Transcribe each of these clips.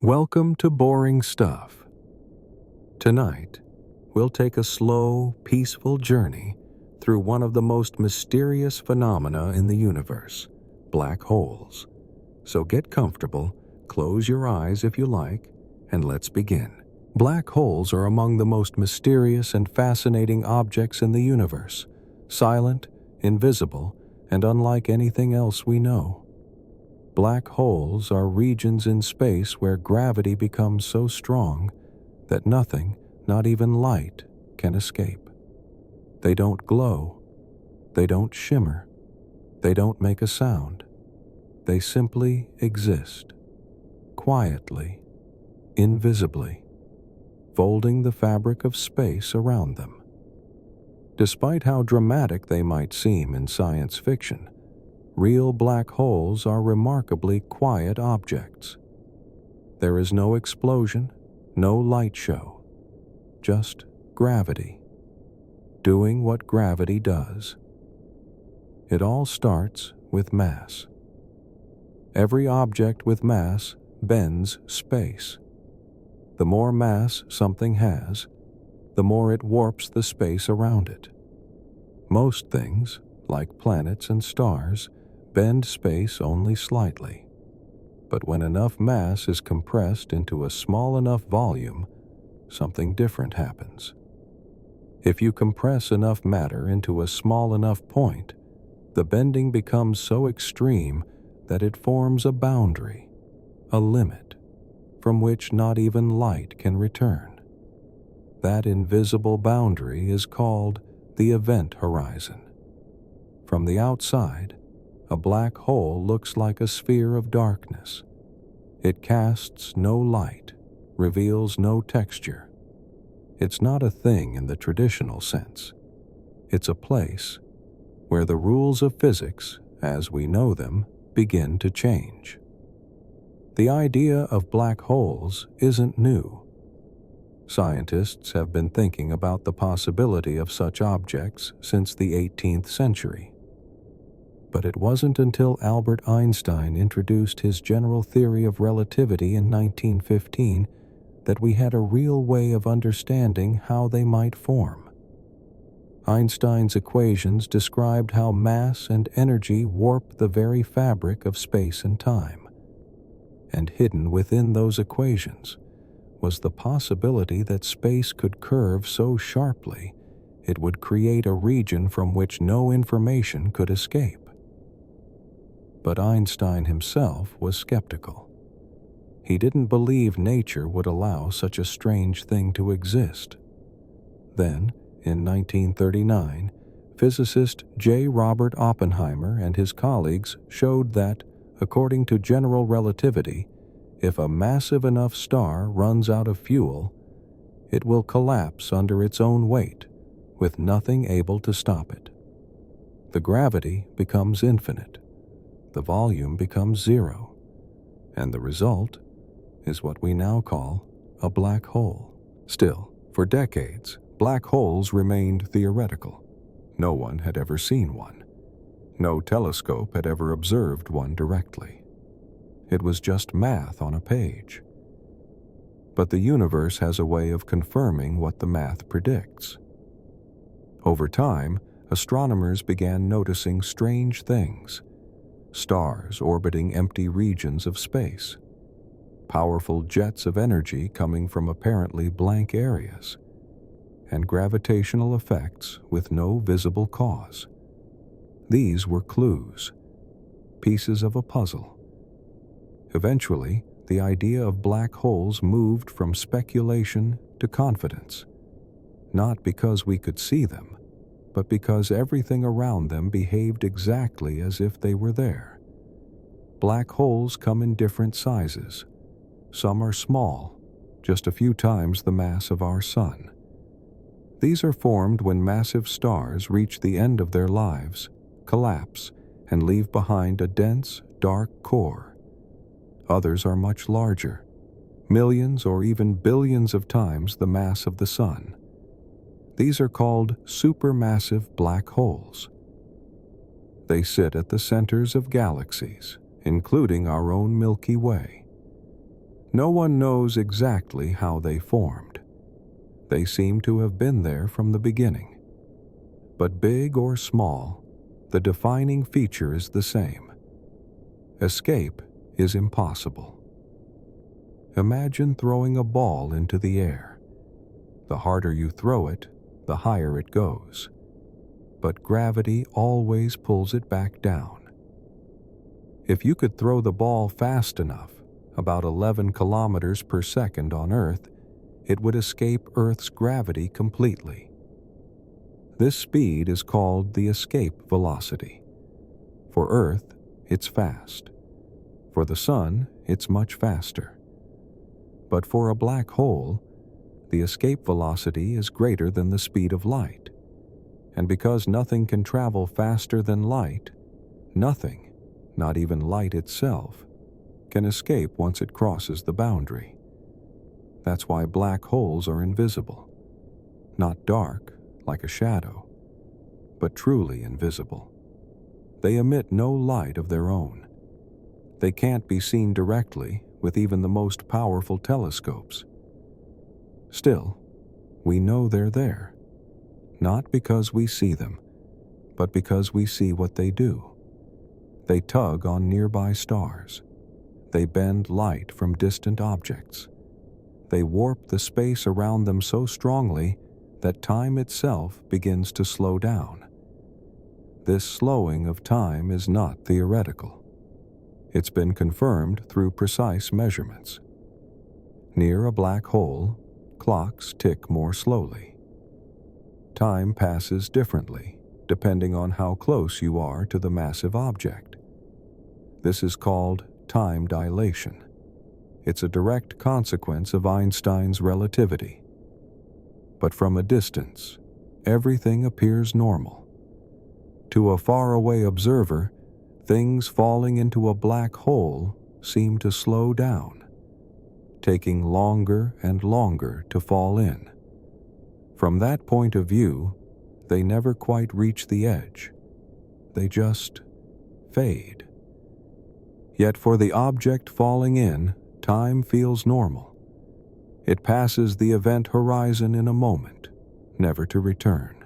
Welcome to Boring Stuff. Tonight, we'll take a slow, peaceful journey through one of the most mysterious phenomena in the universe, black holes. So get comfortable, close your eyes if you like, and let's begin. Black holes are among the most mysterious and fascinating objects in the universe, silent, invisible, and unlike anything else we know. Black holes are regions in space where gravity becomes so strong that nothing, not even light, can escape. They don't glow. They don't shimmer. They don't make a sound. They simply exist, quietly, invisibly, folding the fabric of space around them. Despite how dramatic they might seem in science fiction, real black holes are remarkably quiet objects. There is no explosion, no light show, just gravity, doing what gravity does. It all starts with mass. Every object with mass bends space. The more mass something has, the more it warps the space around it. Most things, like planets and stars, bend space only slightly. But when enough mass is compressed into a small enough volume, something different happens. If you compress enough matter into a small enough point, the bending becomes so extreme that it forms a boundary, a limit, from which not even light can return. That invisible boundary is called the event horizon. From the outside, a black hole looks like a sphere of darkness. It casts no light, reveals no texture. It's not a thing in the traditional sense. It's a place where the rules of physics, as we know them, begin to change. The idea of black holes isn't new. Scientists have been thinking about the possibility of such objects since the 18th century. But it wasn't until Albert Einstein introduced his general theory of relativity in 1915 that we had a real way of understanding how they might form. Einstein's equations described how mass and energy warp the very fabric of space and time. And hidden within those equations was the possibility that space could curve so sharply it would create a region from which no information could escape. But Einstein himself was skeptical. He didn't believe nature would allow such a strange thing to exist. Then, in 1939, physicist J. Robert Oppenheimer and his colleagues showed that, according to general relativity, if a massive enough star runs out of fuel, it will collapse under its own weight, with nothing able to stop it. The gravity becomes infinite. The volume becomes zero, and the result is what we now call a black hole. Still, for decades, black holes remained theoretical. No one had ever seen one. No telescope had ever observed one directly. It was just math on a page. But the universe has a way of confirming what the math predicts. Over time, astronomers began noticing strange things. Stars orbiting empty regions of space, powerful jets of energy coming from apparently blank areas, and gravitational effects with no visible cause. These were clues, pieces of a puzzle. Eventually, the idea of black holes moved from speculation to confidence, not because we could see them, but because everything around them behaved exactly as if they were there. Black holes come in different sizes. Some are small, just a few times the mass of our sun. These are formed when massive stars reach the end of their lives, collapse, and leave behind a dense, dark core. Others are much larger, millions or even billions of times the mass of the sun. These are called supermassive black holes. They sit at the centers of galaxies, including our own Milky Way. No one knows exactly how they formed. They seem to have been there from the beginning. But big or small, the defining feature is the same. Escape is impossible. Imagine throwing a ball into the air. The harder you throw it, the higher it goes. But gravity always pulls it back down. If you could throw the ball fast enough, about 11 kilometers per second on Earth, it would escape Earth's gravity completely. This speed is called the escape velocity. For Earth, it's fast. For the Sun, it's much faster. But for a black hole, the escape velocity is greater than the speed of light. And because nothing can travel faster than light, nothing, not even light itself, can escape once it crosses the boundary. That's why black holes are invisible. Not dark, like a shadow, but truly invisible. They emit no light of their own. They can't be seen directly with even the most powerful telescopes. Still, we know they're there, not because we see them, but because we see what they do. They tug on nearby stars. They bend light from distant objects. They warp the space around them so strongly that time itself begins to slow down. This slowing of time is not theoretical. It's been confirmed through precise measurements. Near a black hole, clocks tick more slowly. Time passes differently, depending on how close you are to the massive object. This is called time dilation. It's a direct consequence of Einstein's relativity. But from a distance, everything appears normal. To a faraway observer, things falling into a black hole seem to slow down, taking longer and longer to fall in. From that point of view, they never quite reach the edge. They just fade. Yet for the object falling in, time feels normal. It passes the event horizon in a moment, never to return.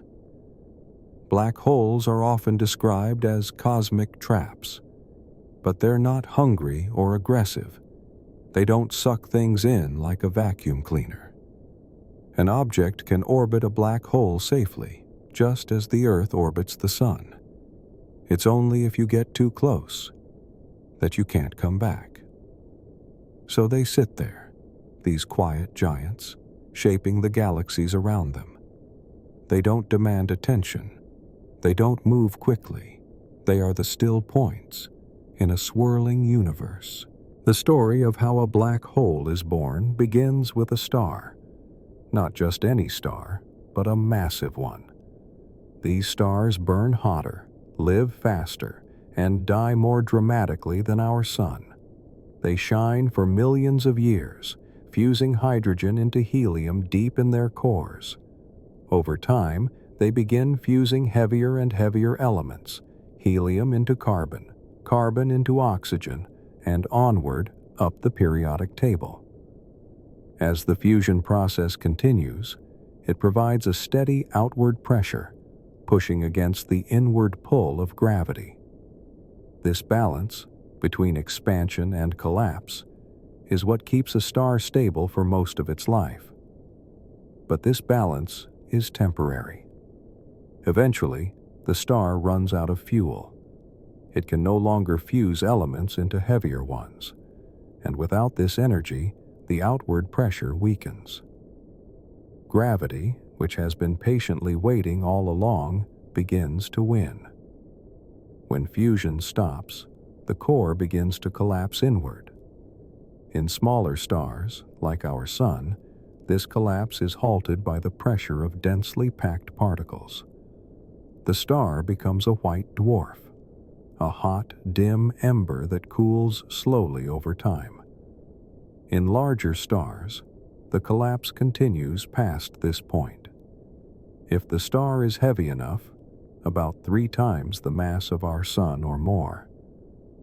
Black holes are often described as cosmic traps, but they're not hungry or aggressive. They don't suck things in like a vacuum cleaner. An object can orbit a black hole safely, just as the Earth orbits the Sun. It's only if you get too close that you can't come back. So they sit there, these quiet giants, shaping the galaxies around them. They don't demand attention. They don't move quickly. They are the still points in a swirling universe. The story of how a black hole is born begins with a star. Not just any star, but a massive one. These stars burn hotter, live faster, and die more dramatically than our sun. They shine for millions of years, fusing hydrogen into helium deep in their cores. Over time, they begin fusing heavier and heavier elements, helium into carbon, carbon into oxygen, and onward up the periodic table. As the fusion process continues, it provides a steady outward pressure, pushing against the inward pull of gravity. This balance between expansion and collapse is what keeps a star stable for most of its life. But this balance is temporary. Eventually, the star runs out of fuel. It can no longer fuse elements into heavier ones, and without this energy, the outward pressure weakens. Gravity, which has been patiently waiting all along, begins to win. When fusion stops, the core begins to collapse inward. In smaller stars, like our Sun, this collapse is halted by the pressure of densely packed particles. The star becomes a white dwarf, a hot, dim ember that cools slowly over time. In larger stars, the collapse continues past this point. If the star is heavy enough, about 3 times the mass of our Sun or more,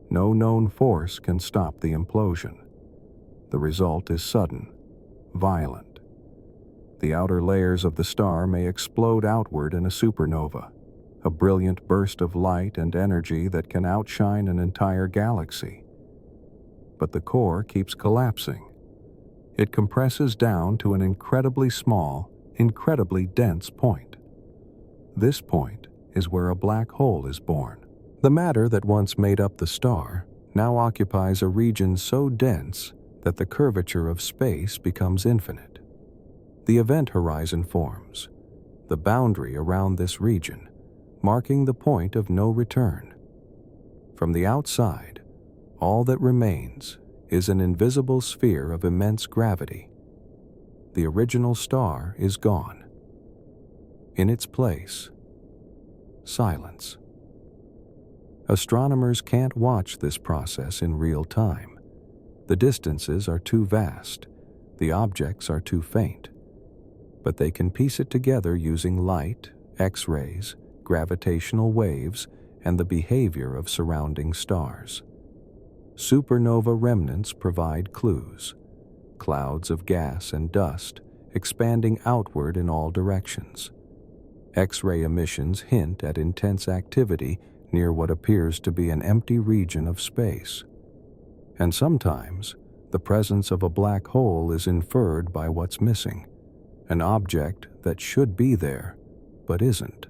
no known force can stop the implosion. The result is sudden, violent. The outer layers of the star may explode outward in a supernova, a brilliant burst of light and energy that can outshine an entire galaxy. But the core keeps collapsing. It compresses down to an incredibly small, incredibly dense point. This point is where a black hole is born. The matter that once made up the star now occupies a region so dense that the curvature of space becomes infinite. The event horizon forms, the boundary around this region, marking the point of no return. From the outside, all that remains is an invisible sphere of immense gravity. The original star is gone. In its place, silence. Astronomers can't watch this process in real time. The distances are too vast, the objects are too faint. But they can piece it together using light, X-rays, gravitational waves, and the behavior of surrounding stars. Supernova remnants provide clues. Clouds of gas and dust expanding outward in all directions. X-ray emissions hint at intense activity near what appears to be an empty region of space. And sometimes, the presence of a black hole is inferred by what's missing, an object that should be there, but isn't.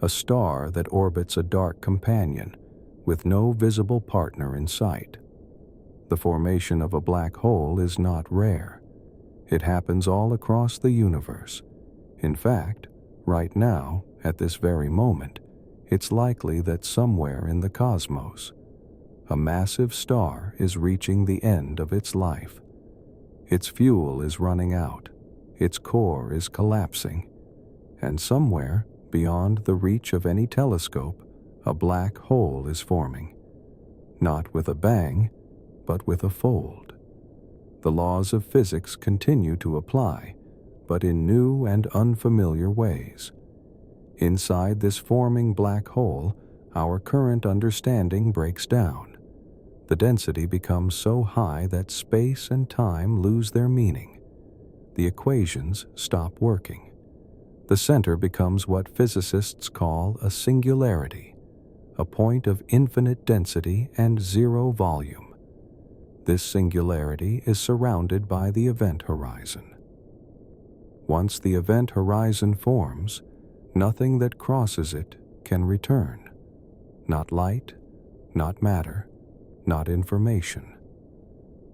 A star that orbits a dark companion, with no visible partner in sight. The formation of a black hole is not rare. It happens all across the universe. In fact, right now, at this very moment, it's likely that somewhere in the cosmos, a massive star is reaching the end of its life. Its fuel is running out, its core is collapsing, and somewhere beyond the reach of any telescope, a black hole is forming. Not with a bang, but with a fold. The laws of physics continue to apply, but in new and unfamiliar ways. Inside this forming black hole, our current understanding breaks down. The density becomes so high that space and time lose their meaning. The equations stop working. The center becomes what physicists call a singularity, a point of infinite density and zero volume. This singularity is surrounded by the event horizon. Once the event horizon forms, nothing that crosses it can return. Not light, not matter, not information.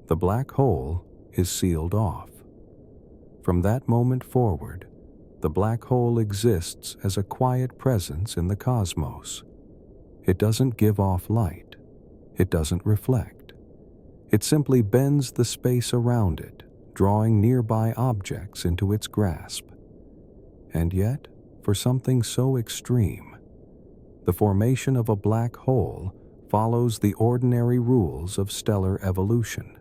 The black hole is sealed off. From that moment forward, the black hole exists as a quiet presence in the cosmos. It doesn't give off light. It doesn't reflect. It simply bends the space around it, drawing nearby objects into its grasp. And yet, for something so extreme, the formation of a black hole follows the ordinary rules of stellar evolution.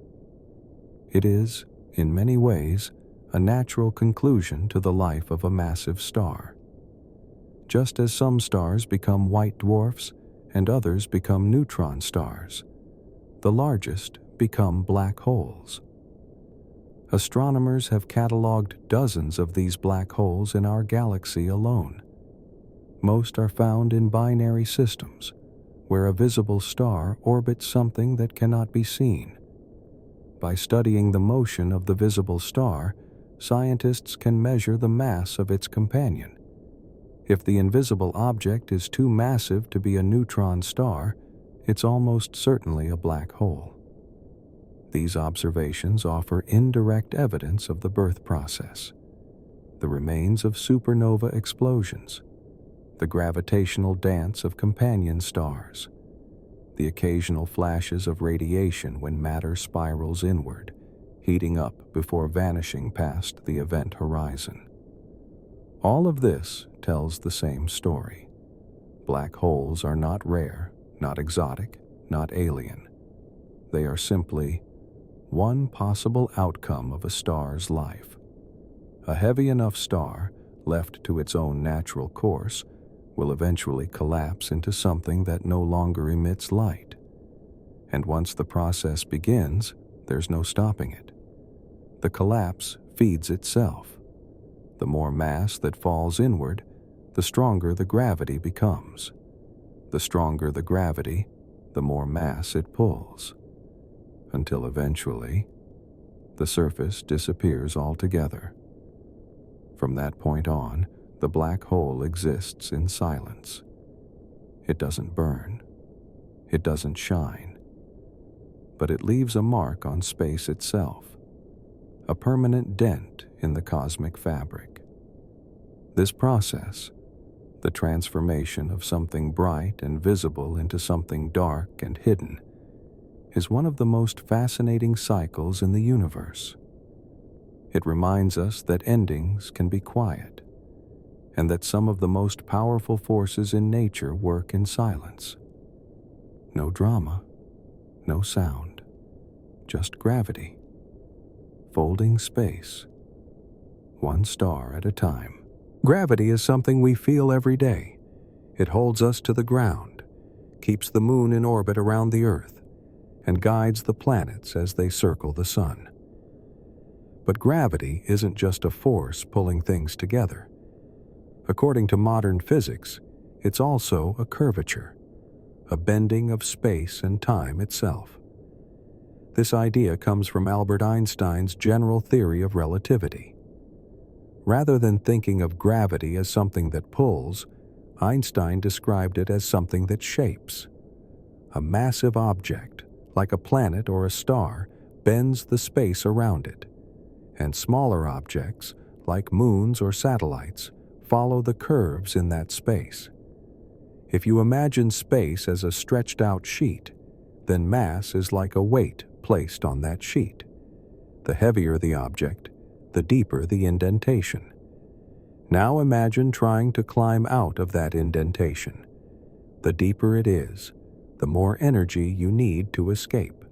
It is, in many ways, a natural conclusion to the life of a massive star. Just as some stars become white dwarfs and others become neutron stars, the largest become black holes. Astronomers have cataloged dozens of these black holes in our galaxy alone. Most are found in binary systems, where a visible star orbits something that cannot be seen. By studying the motion of the visible star, scientists can measure the mass of its companion. If the invisible object is too massive to be a neutron star, it's almost certainly a black hole. These observations offer indirect evidence of the birth process, the remains of supernova explosions, the gravitational dance of companion stars, the occasional flashes of radiation when matter spirals inward, heating up before vanishing past the event horizon. All of this tells the same story. Black holes are not rare, not exotic, not alien. They are simply one possible outcome of a star's life. A heavy enough star, left to its own natural course, will eventually collapse into something that no longer emits light. And once the process begins, there's no stopping it. The collapse feeds itself. The more mass that falls inward, the stronger the gravity becomes. The stronger the gravity, the more mass it pulls, until eventually, the surface disappears altogether. From that point on, the black hole exists in silence. It doesn't burn. It doesn't shine. But it leaves a mark on space itself, a permanent dent in the cosmic fabric. This process, the transformation of something bright and visible into something dark and hidden, is one of the most fascinating cycles in the universe. It reminds us that endings can be quiet, and that some of the most powerful forces in nature work in silence. No drama, no sound, just gravity, folding space, one star at a time. Gravity is something we feel every day. It holds us to the ground, keeps the moon in orbit around the Earth, and guides the planets as they circle the sun. But gravity isn't just a force pulling things together. According to modern physics, it's also a curvature, a bending of space and time itself. This idea comes from Albert Einstein's general theory of relativity. Rather than thinking of gravity as something that pulls, Einstein described it as something that shapes. A massive object, like a planet or a star, bends the space around it, and smaller objects, like moons or satellites, follow the curves in that space. If you imagine space as a stretched-out sheet, then mass is like a weight placed on that sheet. The heavier the object, the deeper the indentation. Now imagine trying to climb out of that indentation. The deeper it is, the more energy you need to escape.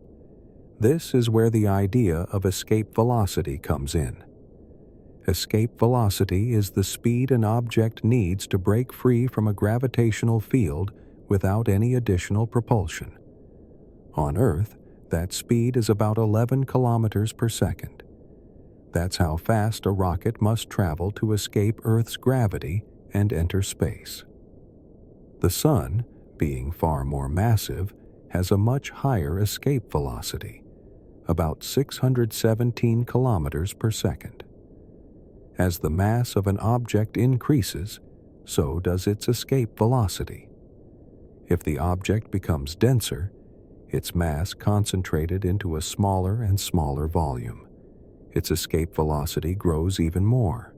This is where the idea of escape velocity comes in. Escape velocity is the speed an object needs to break free from a gravitational field without any additional propulsion. On Earth, that speed is about 11 kilometers per second. That's how fast a rocket must travel to escape Earth's gravity and enter space. The Sun, being far more massive, has a much higher escape velocity, about 617 kilometers per second. As the mass of an object increases, so does its escape velocity. If the object becomes denser, its mass concentrated into a smaller and smaller volume. Its escape velocity grows even more.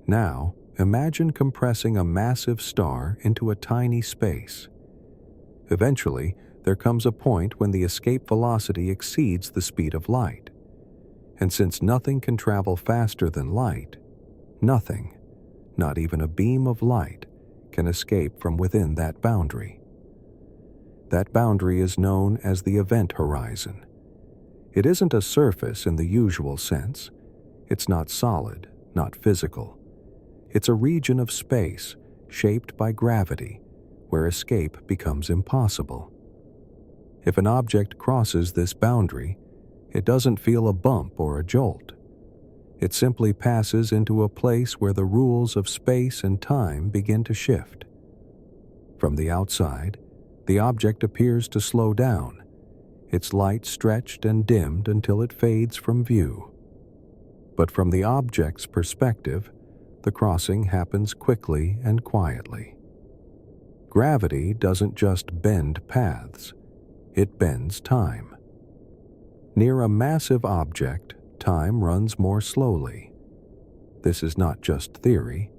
Now, imagine compressing a massive star into a tiny space. Eventually, there comes a point when the escape velocity exceeds the speed of light. And since nothing can travel faster than light, nothing, not even a beam of light, can escape from within that boundary. That boundary is known as the event horizon. It isn't a surface in the usual sense. It's not solid, not physical. It's a region of space shaped by gravity, where escape becomes impossible. If an object crosses this boundary, it doesn't feel a bump or a jolt. It simply passes into a place where the rules of space and time begin to shift. From the outside, the object appears to slow down, its light stretched and dimmed until it fades from view. But from the object's perspective, the crossing happens quickly and quietly. Gravity doesn't just bend paths, it bends time. Near a massive object, time runs more slowly. This is not just theory,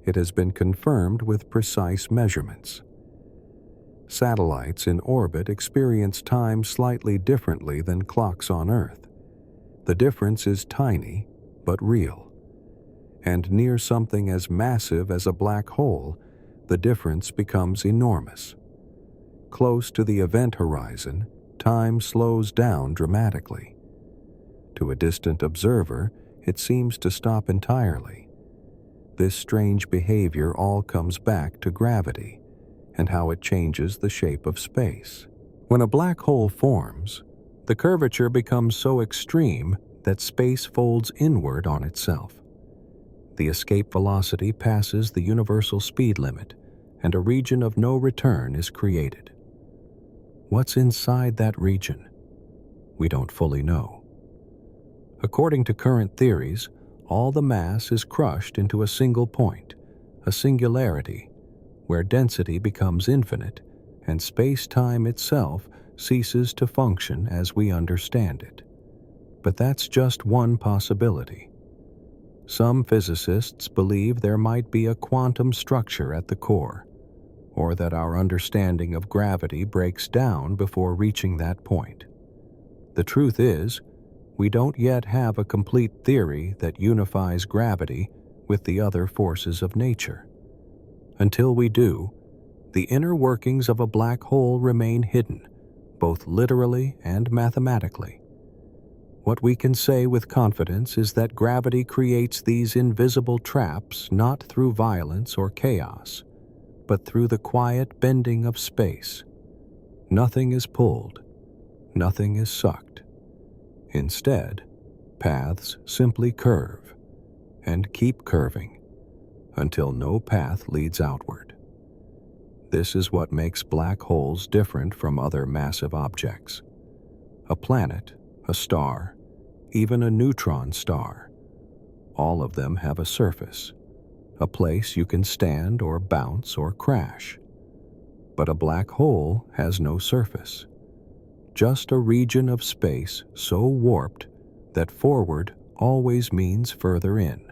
it has been confirmed with precise measurements. Satellites in orbit experience time slightly differently than clocks on Earth. The difference is tiny, but real. And near something as massive as a black hole, the difference becomes enormous. Close to the event horizon, time slows down dramatically. To a distant observer, it seems to stop entirely. This strange behavior all comes back to gravity and how it changes the shape of space. When a black hole forms, The curvature becomes so extreme that space folds inward on itself. The escape velocity passes the universal speed limit, and a region of no return is created. What's inside that region? We don't fully know. According to current theories, all the mass is crushed into a single point, a singularity, where density becomes infinite and space-time itself ceases to function as we understand it. But that's just one possibility. Some physicists believe there might be a quantum structure at the core, or that our understanding of gravity breaks down before reaching that point. The truth is, we don't yet have a complete theory that unifies gravity with the other forces of nature. Until we do, the inner workings of a black hole remain hidden, both literally and mathematically. What we can say with confidence is that gravity creates these invisible traps not through violence or chaos, but through the quiet bending of space. Nothing is pulled, nothing is sucked. Instead, paths simply curve and keep curving until no path leads outward. This is what makes black holes different from other massive objects. A planet, a star, even a neutron star, all of them have a surface, a place you can stand or bounce or crash. But a black hole has no surface, just a region of space so warped that forward always means further in.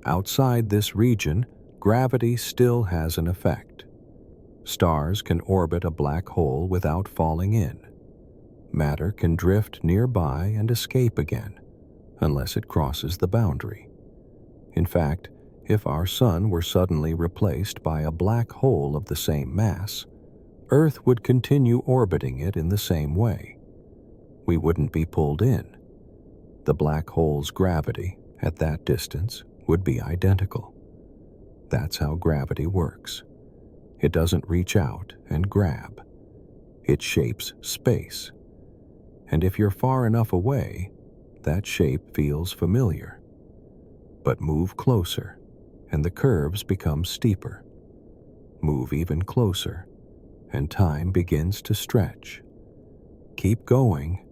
Outside this region, gravity still has an effect. Stars can orbit a black hole without falling in. Matter can drift nearby and escape again, unless it crosses the boundary. In fact, if our sun were suddenly replaced by a black hole of the same mass, Earth would continue orbiting it in the same way. We wouldn't be pulled in. The black hole's gravity, at that distance, would be identical. That's how gravity works. It doesn't reach out and grab. It shapes space. And if you're far enough away, that shape feels familiar. But move closer, and the curves become steeper. Move even closer, and time begins to stretch. Keep going,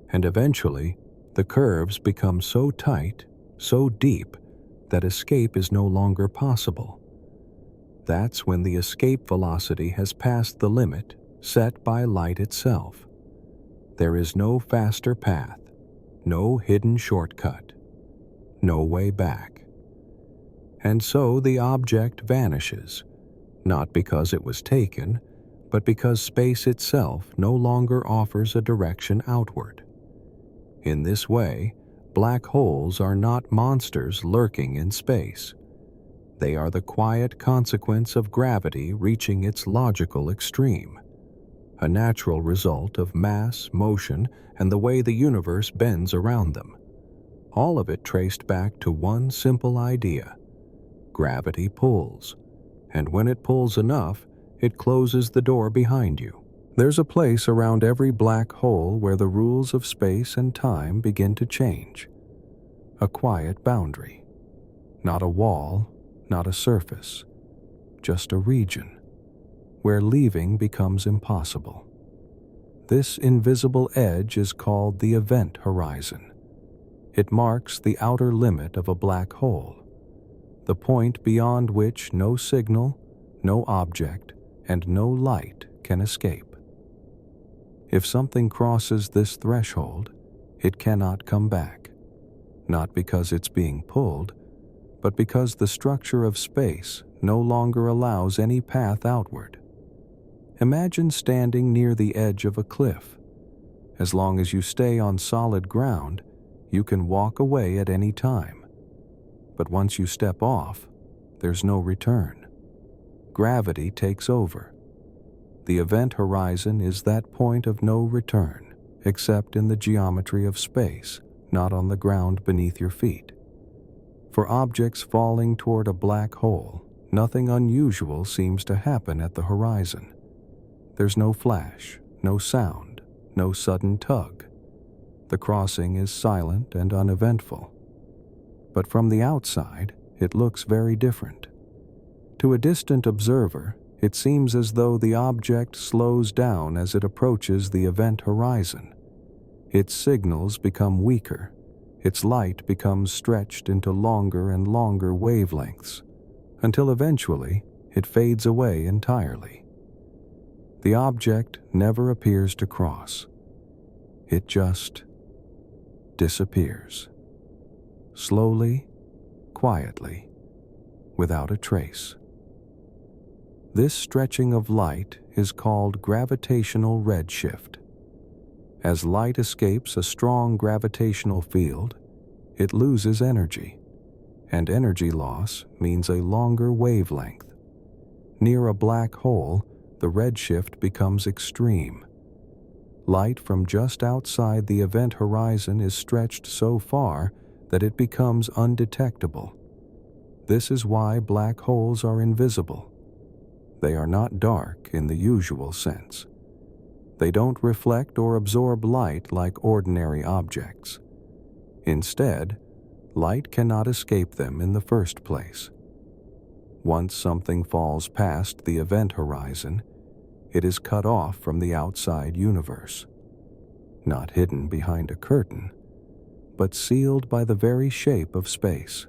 and eventually, the curves become so tight, so deep, that escape is no longer possible. That's when the escape velocity has passed the limit set by light itself. There is no faster path, no hidden shortcut, no way back. And so the object vanishes, not because it was taken, but because space itself no longer offers a direction outward. In this way, black holes are not monsters lurking in space. They are the quiet consequence of gravity reaching its logical extreme, a natural result of mass, motion, and the way the universe bends around them. All of it traced back to one simple idea. Gravity pulls, and when it pulls enough, it closes the door behind you. There's a place around every black hole where the rules of space and time begin to change. A quiet boundary. Not a wall, not a surface, just a region where leaving becomes impossible. This invisible edge is called the event horizon. It marks the outer limit of a black hole, the point beyond which no signal, no object, and no light can escape. If something crosses this threshold, it cannot come back, not because it's being pulled, but because the structure of space no longer allows any path outward. Imagine standing near the edge of a cliff. As long as you stay on solid ground, you can walk away at any time. But once you step off, there's no return. Gravity takes over. The event horizon is that point of no return, except in the geometry of space, not on the ground beneath your feet. For objects falling toward a black hole, nothing unusual seems to happen at the horizon. There's no flash, no sound, no sudden tug. The crossing is silent and uneventful. But from the outside, it looks very different. To a distant observer, it seems as though the object slows down as it approaches the event horizon. Its signals become weaker. Its light becomes stretched into longer and longer wavelengths, until eventually it fades away entirely. The object never appears to cross. It just disappears. Slowly, quietly, without a trace. This stretching of light is called gravitational redshift. As light escapes a strong gravitational field, it loses energy, and energy loss means a longer wavelength. Near a black hole, the redshift becomes extreme. Light from just outside the event horizon is stretched so far that it becomes undetectable. This is why black holes are invisible. They are not dark in the usual sense. They don't reflect or absorb light like ordinary objects. Instead, light cannot escape them in the first place. Once something falls past the event horizon, it is cut off from the outside universe. Not hidden behind a curtain, but sealed by the very shape of space.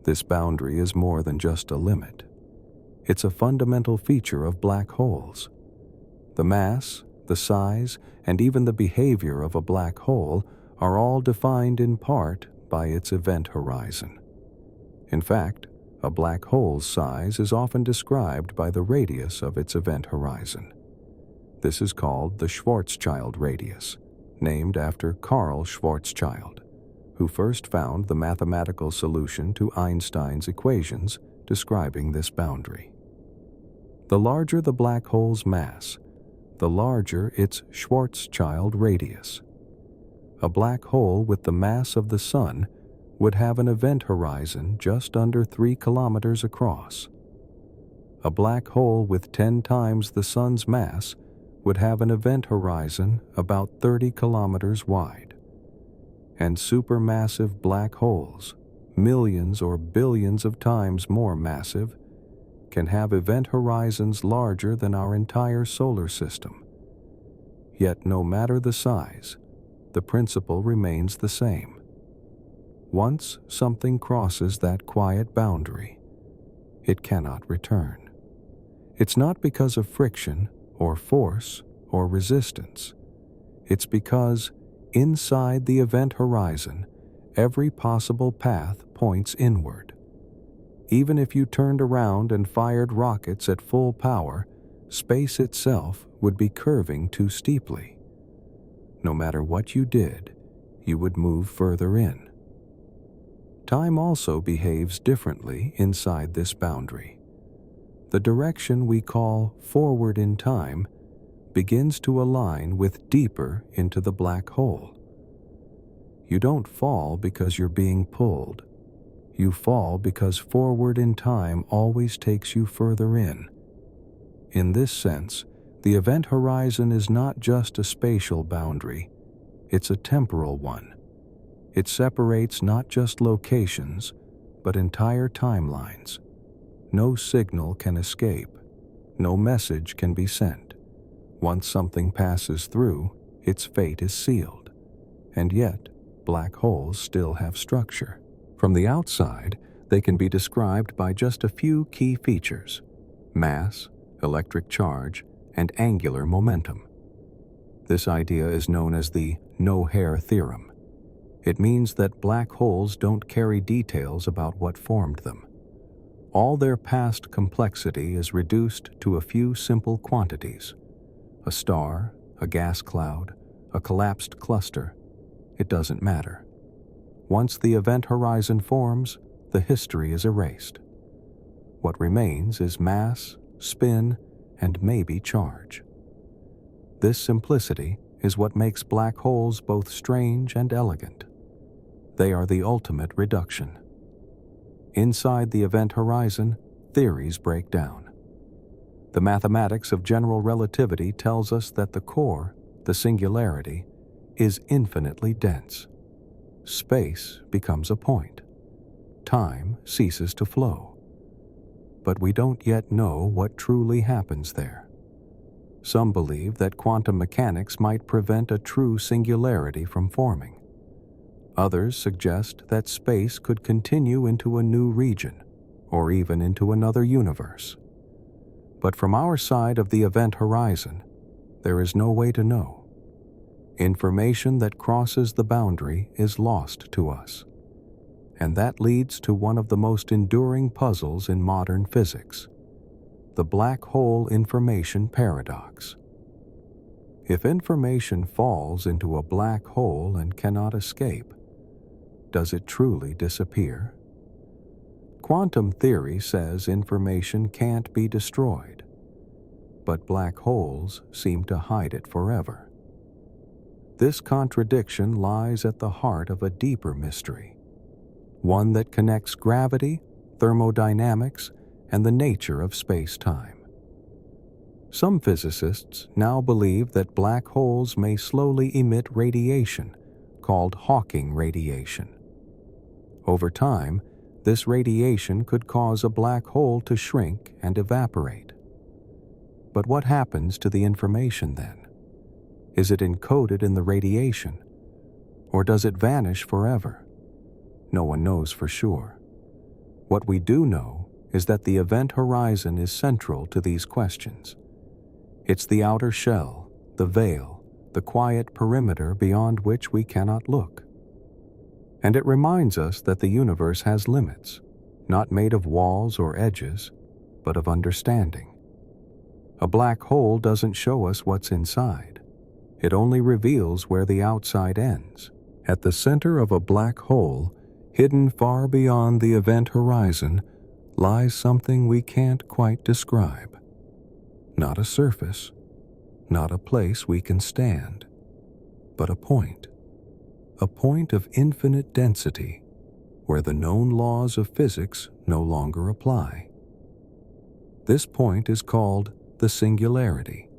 This boundary is more than just a limit. It's a fundamental feature of black holes. The mass, the size, and even the behavior of a black hole are all defined in part by its event horizon. In fact, a black hole's size is often described by the radius of its event horizon. This is called the Schwarzschild radius, named after Karl Schwarzschild, who first found the mathematical solution to Einstein's equations describing this boundary. The larger the black hole's mass, the larger its Schwarzschild radius. A black hole with the mass of the Sun would have an event horizon just under 3 kilometers across. A black hole with 10 times the Sun's mass would have an event horizon about 30 kilometers wide. And supermassive black holes, millions or billions of times more massive, can have event horizons larger than our entire solar system. Yet no matter the size, the principle remains the same. Once something crosses that quiet boundary, it cannot return. It's not because of friction or force or resistance. It's because inside the event horizon, every possible path points inward. Even if you turned around and fired rockets at full power, space itself would be curving too steeply. No matter what you did, you would move further in. Time also behaves differently inside this boundary. The direction we call forward in time begins to align with deeper into the black hole. You don't fall because you're being pulled. You fall because forward in time always takes you further in. In this sense, the event horizon is not just a spatial boundary, it's a temporal one. It separates not just locations, but entire timelines. No signal can escape. No message can be sent. Once something passes through, its fate is sealed. And yet, black holes still have structure. From the outside, they can be described by just a few key features: mass, electric charge, and angular momentum. This idea is known as the no-hair theorem. It means that black holes don't carry details about what formed them. All their past complexity is reduced to a few simple quantities: a star, a gas cloud, a collapsed cluster. It doesn't matter. Once the event horizon forms, the history is erased. What remains is mass, spin, and maybe charge. This simplicity is what makes black holes both strange and elegant. They are the ultimate reduction. Inside the event horizon, theories break down. The mathematics of general relativity tells us that the core, the singularity, is infinitely dense. Space becomes a point. Time ceases to flow. But we don't yet know what truly happens there. Some believe that quantum mechanics might prevent a true singularity from forming. Others suggest that space could continue into a new region, or even into another universe. But from our side of the event horizon, there is no way to know. Information that crosses the boundary is lost to us. And that leads to one of the most enduring puzzles in modern physics, the black hole information paradox. If information falls into a black hole and cannot escape, does it truly disappear? Quantum theory says information can't be destroyed, but black holes seem to hide it forever. This contradiction lies at the heart of a deeper mystery, one that connects gravity, thermodynamics, and the nature of space-time. Some physicists now believe that black holes may slowly emit radiation, called Hawking radiation. Over time, this radiation could cause a black hole to shrink and evaporate. But what happens to the information then? Is it encoded in the radiation, or does it vanish forever? No one knows for sure. What we do know is that the event horizon is central to these questions. It's the outer shell, the veil, the quiet perimeter beyond which we cannot look. And it reminds us that the universe has limits, not made of walls or edges, but of understanding. A black hole doesn't show us what's inside. It only reveals where the outside ends. At the center of a black hole, hidden far beyond the event horizon, lies something we can't quite describe. Not a surface, not a place we can stand, but a point of infinite density, where the known laws of physics no longer apply. This point is called the singularity.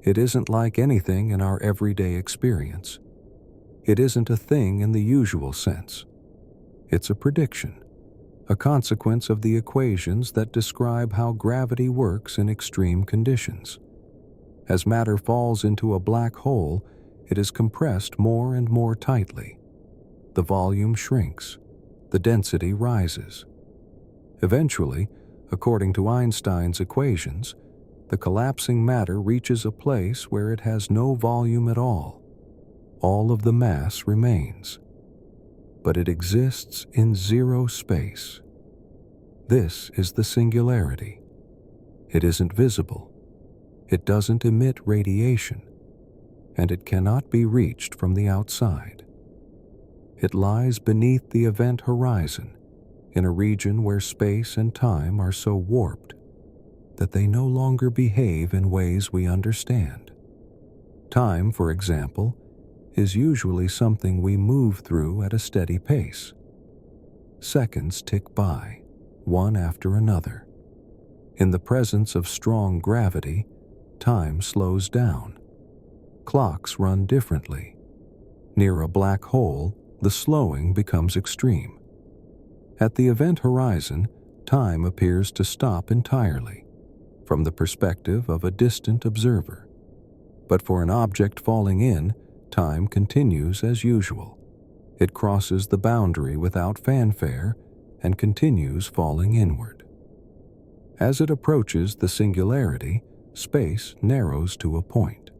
It isn't like anything in our everyday experience. It isn't a thing in the usual sense. It's a prediction, a consequence of the equations that describe how gravity works in extreme conditions. As matter falls into a black hole, it is compressed more and more tightly. The volume shrinks. The density rises. Eventually, according to Einstein's equations, the collapsing matter reaches a place where it has no volume at all. All of the mass remains. But it exists in zero space. This is the singularity. It isn't visible. It doesn't emit radiation. And it cannot be reached from the outside. It lies beneath the event horizon, in a region where space and time are so warped that they no longer behave in ways we understand. Time, for example, is usually something we move through at a steady pace. Seconds tick by, one after another. In the presence of strong gravity, time slows down. Clocks run differently. Near a black hole, the slowing becomes extreme. At the event horizon, time appears to stop entirely, from the perspective of a distant observer. But for an object falling in, time continues as usual. It crosses the boundary without fanfare and continues falling inward. As it approaches the singularity, space narrows to a point.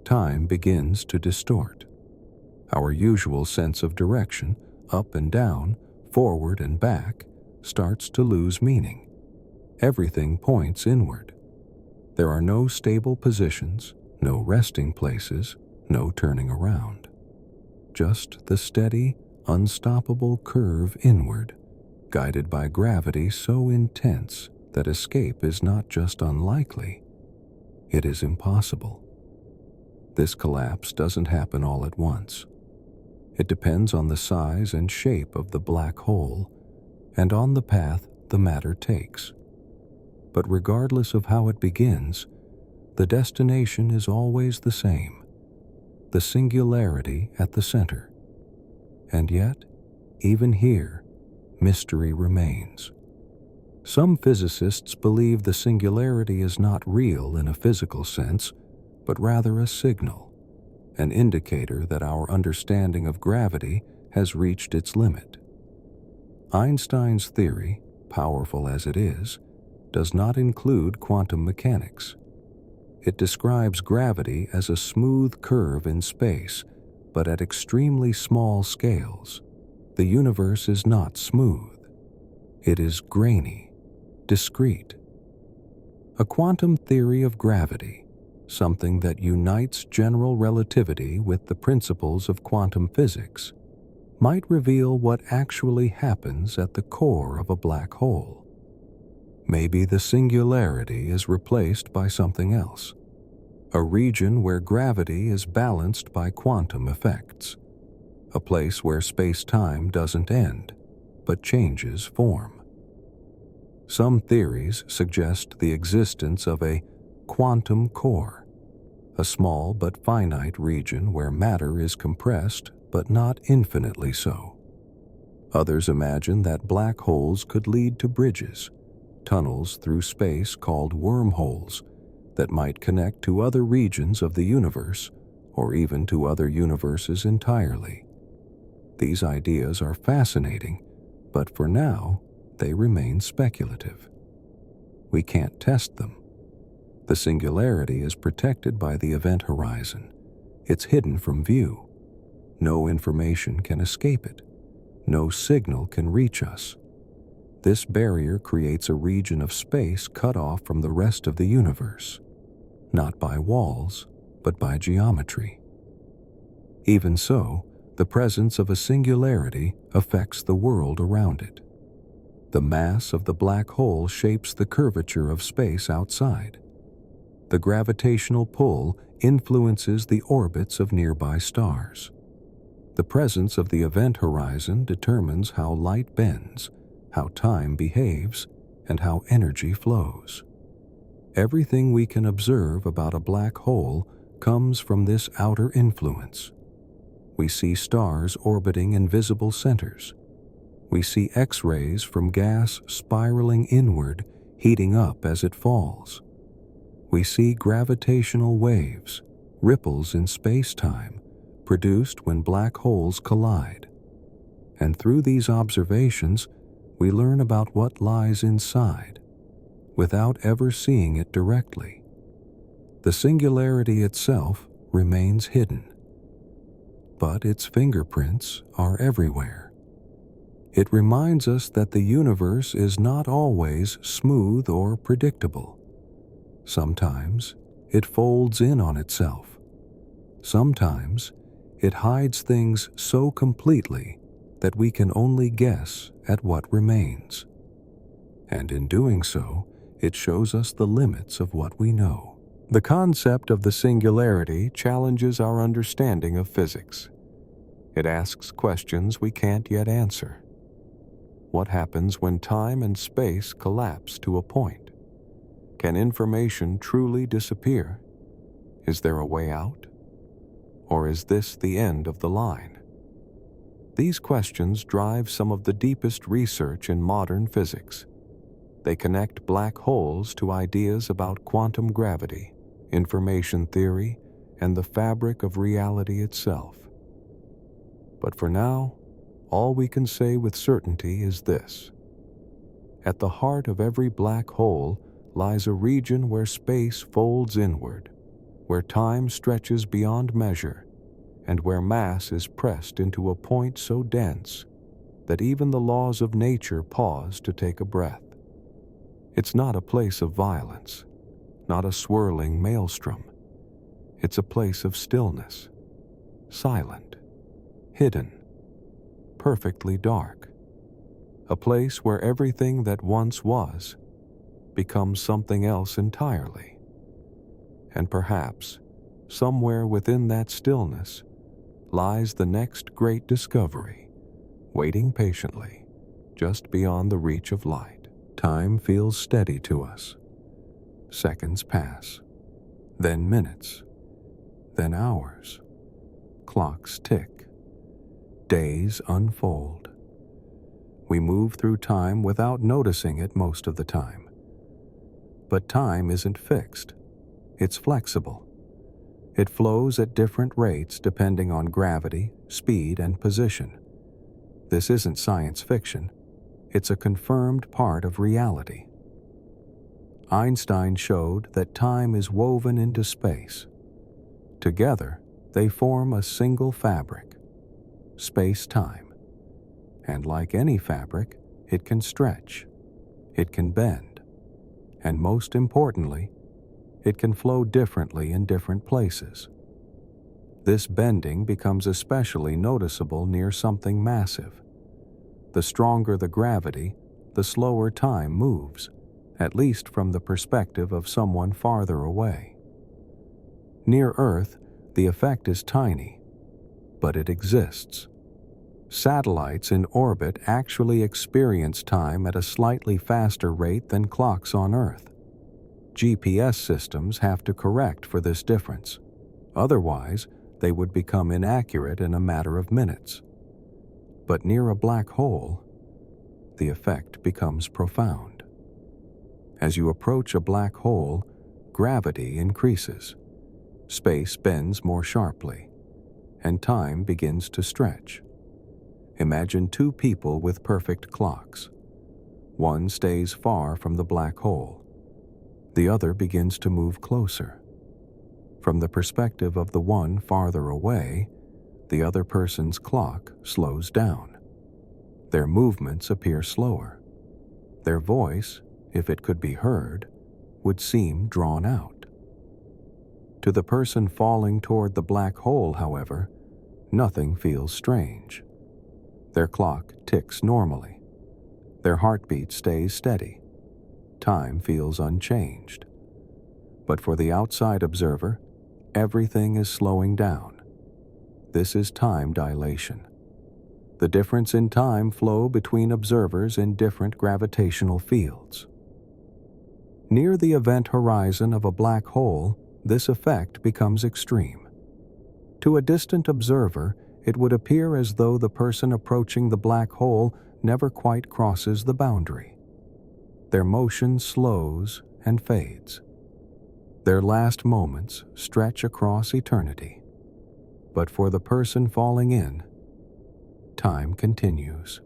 Time begins to distort. Our usual sense of direction, up and down, forward and back, starts to lose meaning. Everything points inward. There are no stable positions, no resting places, no turning around. Just the steady, unstoppable curve inward, guided by gravity so intense that escape is not just unlikely, it is impossible. This collapse doesn't happen all at once. It depends on the size and shape of the black hole and on the path the matter takes. But regardless of how it begins, the destination is always the same: the singularity at the center. And yet, even here, mystery remains. Some physicists believe the singularity is not real in a physical sense, but rather a signal, an indicator that our understanding of gravity has reached its limit. Einstein's theory, powerful as it is, does not include quantum mechanics. It describes gravity as a smooth curve in space, but at extremely small scales. The universe is not smooth. It is grainy, discrete. A quantum theory of gravity, something that unites general relativity with the principles of quantum physics, might reveal what actually happens at the core of a black hole. Maybe the singularity is replaced by something else, a region where gravity is balanced by quantum effects, a place where space-time doesn't end, but changes form. Some theories suggest the existence of a quantum core, a small but finite region where matter is compressed but not infinitely so. Others imagine that black holes could lead to bridges, tunnels through space called wormholes that might connect to other regions of the universe or even to other universes entirely. These ideas are fascinating, but for now, they remain speculative. We can't test them. The singularity is protected by the event horizon. It's hidden from view. No information can escape it. No signal can reach us. This barrier creates a region of space cut off from the rest of the universe, not by walls, but by geometry. Even so, the presence of a singularity affects the world around it. The mass of the black hole shapes the curvature of space outside. The gravitational pull influences the orbits of nearby stars. The presence of the event horizon determines how light bends, how time behaves, and how energy flows. Everything we can observe about a black hole comes from this outer influence. We see stars orbiting invisible centers. We see X-rays from gas spiraling inward, heating up as it falls. We see gravitational waves, ripples in space-time, produced when black holes collide. And through these observations, we learn about what lies inside, without ever seeing it directly. The singularity itself remains hidden, but its fingerprints are everywhere. It reminds us that the universe is not always smooth or predictable. Sometimes it folds in on itself. Sometimes it hides things so completely that we can only guess at what remains. And in doing so, it shows us the limits of what we know. The concept of the singularity challenges our understanding of physics. It asks questions we can't yet answer. What happens when time and space collapse to a point? Can information truly disappear? Is there a way out? Or is this the end of the line? These questions drive some of the deepest research in modern physics. They connect black holes to ideas about quantum gravity, information theory, and the fabric of reality itself. But for now, all we can say with certainty is this. At the heart of every black hole lies a region where space folds inward, where time stretches beyond measure, and where mass is pressed into a point so dense that even the laws of nature pause to take a breath. It's not a place of violence, not a swirling maelstrom. It's a place of stillness, silent, hidden, perfectly dark. A place where everything that once was becomes something else entirely. And perhaps, somewhere within that stillness, lies the next great discovery, waiting patiently, just beyond the reach of light. Time feels steady to us. Seconds pass, then minutes, then hours, Clocks tick. Days unfold. We move through time without noticing it most of the time. But time isn't fixed. It's flexible. It flows at different rates depending on gravity, speed, and position. This isn't science fiction. It's a confirmed part of reality. Einstein showed that time is woven into space. Together, they form a single fabric, space-time. And like any fabric, it can stretch, it can bend, and most importantly, it can flow differently in different places. This bending becomes especially noticeable near something massive. The stronger the gravity, the slower time moves, at least from the perspective of someone farther away. Near Earth, the effect is tiny, but it exists. Satellites in orbit actually experience time at a slightly faster rate than clocks on Earth. GPS systems have to correct for this difference. Otherwise, they would become inaccurate in a matter of minutes. But near a black hole, the effect becomes profound. As you approach a black hole, gravity increases. Space bends more sharply, and time begins to stretch. Imagine two people with perfect clocks. One stays far from the black hole. The other begins to move closer. From the perspective of the one farther away, the other person's clock slows down. Their movements appear slower. Their voice, if it could be heard, would seem drawn out. To the person falling toward the black hole, however, nothing feels strange. Their clock ticks normally. Their heartbeat stays steady. Time feels unchanged. But for the outside observer, everything is slowing down. This is time dilation. The difference in time flow between observers in different gravitational fields. Near the event horizon of a black hole, this effect becomes extreme. To a distant observer, it would appear as though the person approaching the black hole never quite crosses the boundary. Their motion slows and fades. Their last moments stretch across eternity. But for the person falling in, time continues.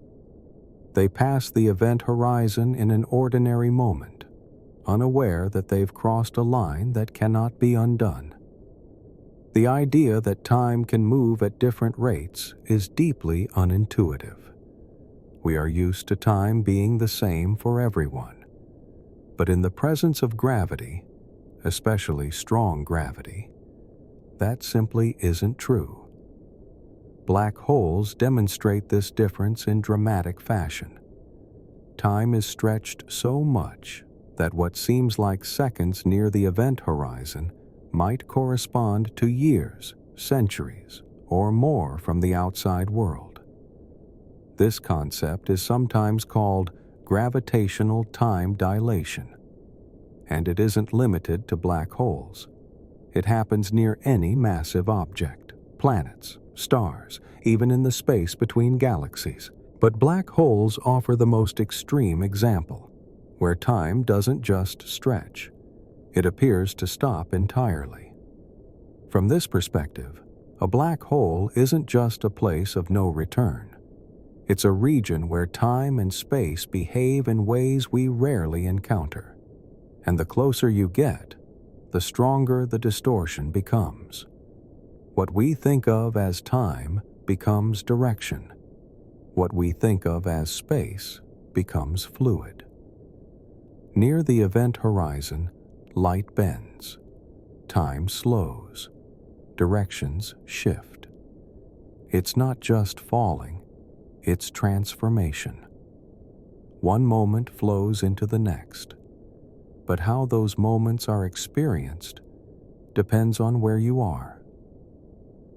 They pass the event horizon in an ordinary moment, unaware that they've crossed a line that cannot be undone. The idea that time can move at different rates is deeply unintuitive. We are used to time being the same for everyone. But in the presence of gravity, especially strong gravity, that simply isn't true. Black holes demonstrate this difference in dramatic fashion. Time is stretched so much that what seems like seconds near the event horizon might correspond to years, centuries, or more from the outside world. This concept is sometimes called gravitational time dilation. And it isn't limited to black holes. It happens near any massive object, planets, stars, even in the space between galaxies. But black holes offer the most extreme example, where time doesn't just stretch. It appears to stop entirely. From this perspective, a black hole isn't just a place of no return. It's a region where time and space behave in ways we rarely encounter. And the closer you get, the stronger the distortion becomes. What we think of as time becomes direction. What we think of as space becomes fluid. Near the event horizon, light bends. Time slows. Directions shift. It's not just falling, it's transformation. One moment flows into the next. But how those moments are experienced depends on where you are.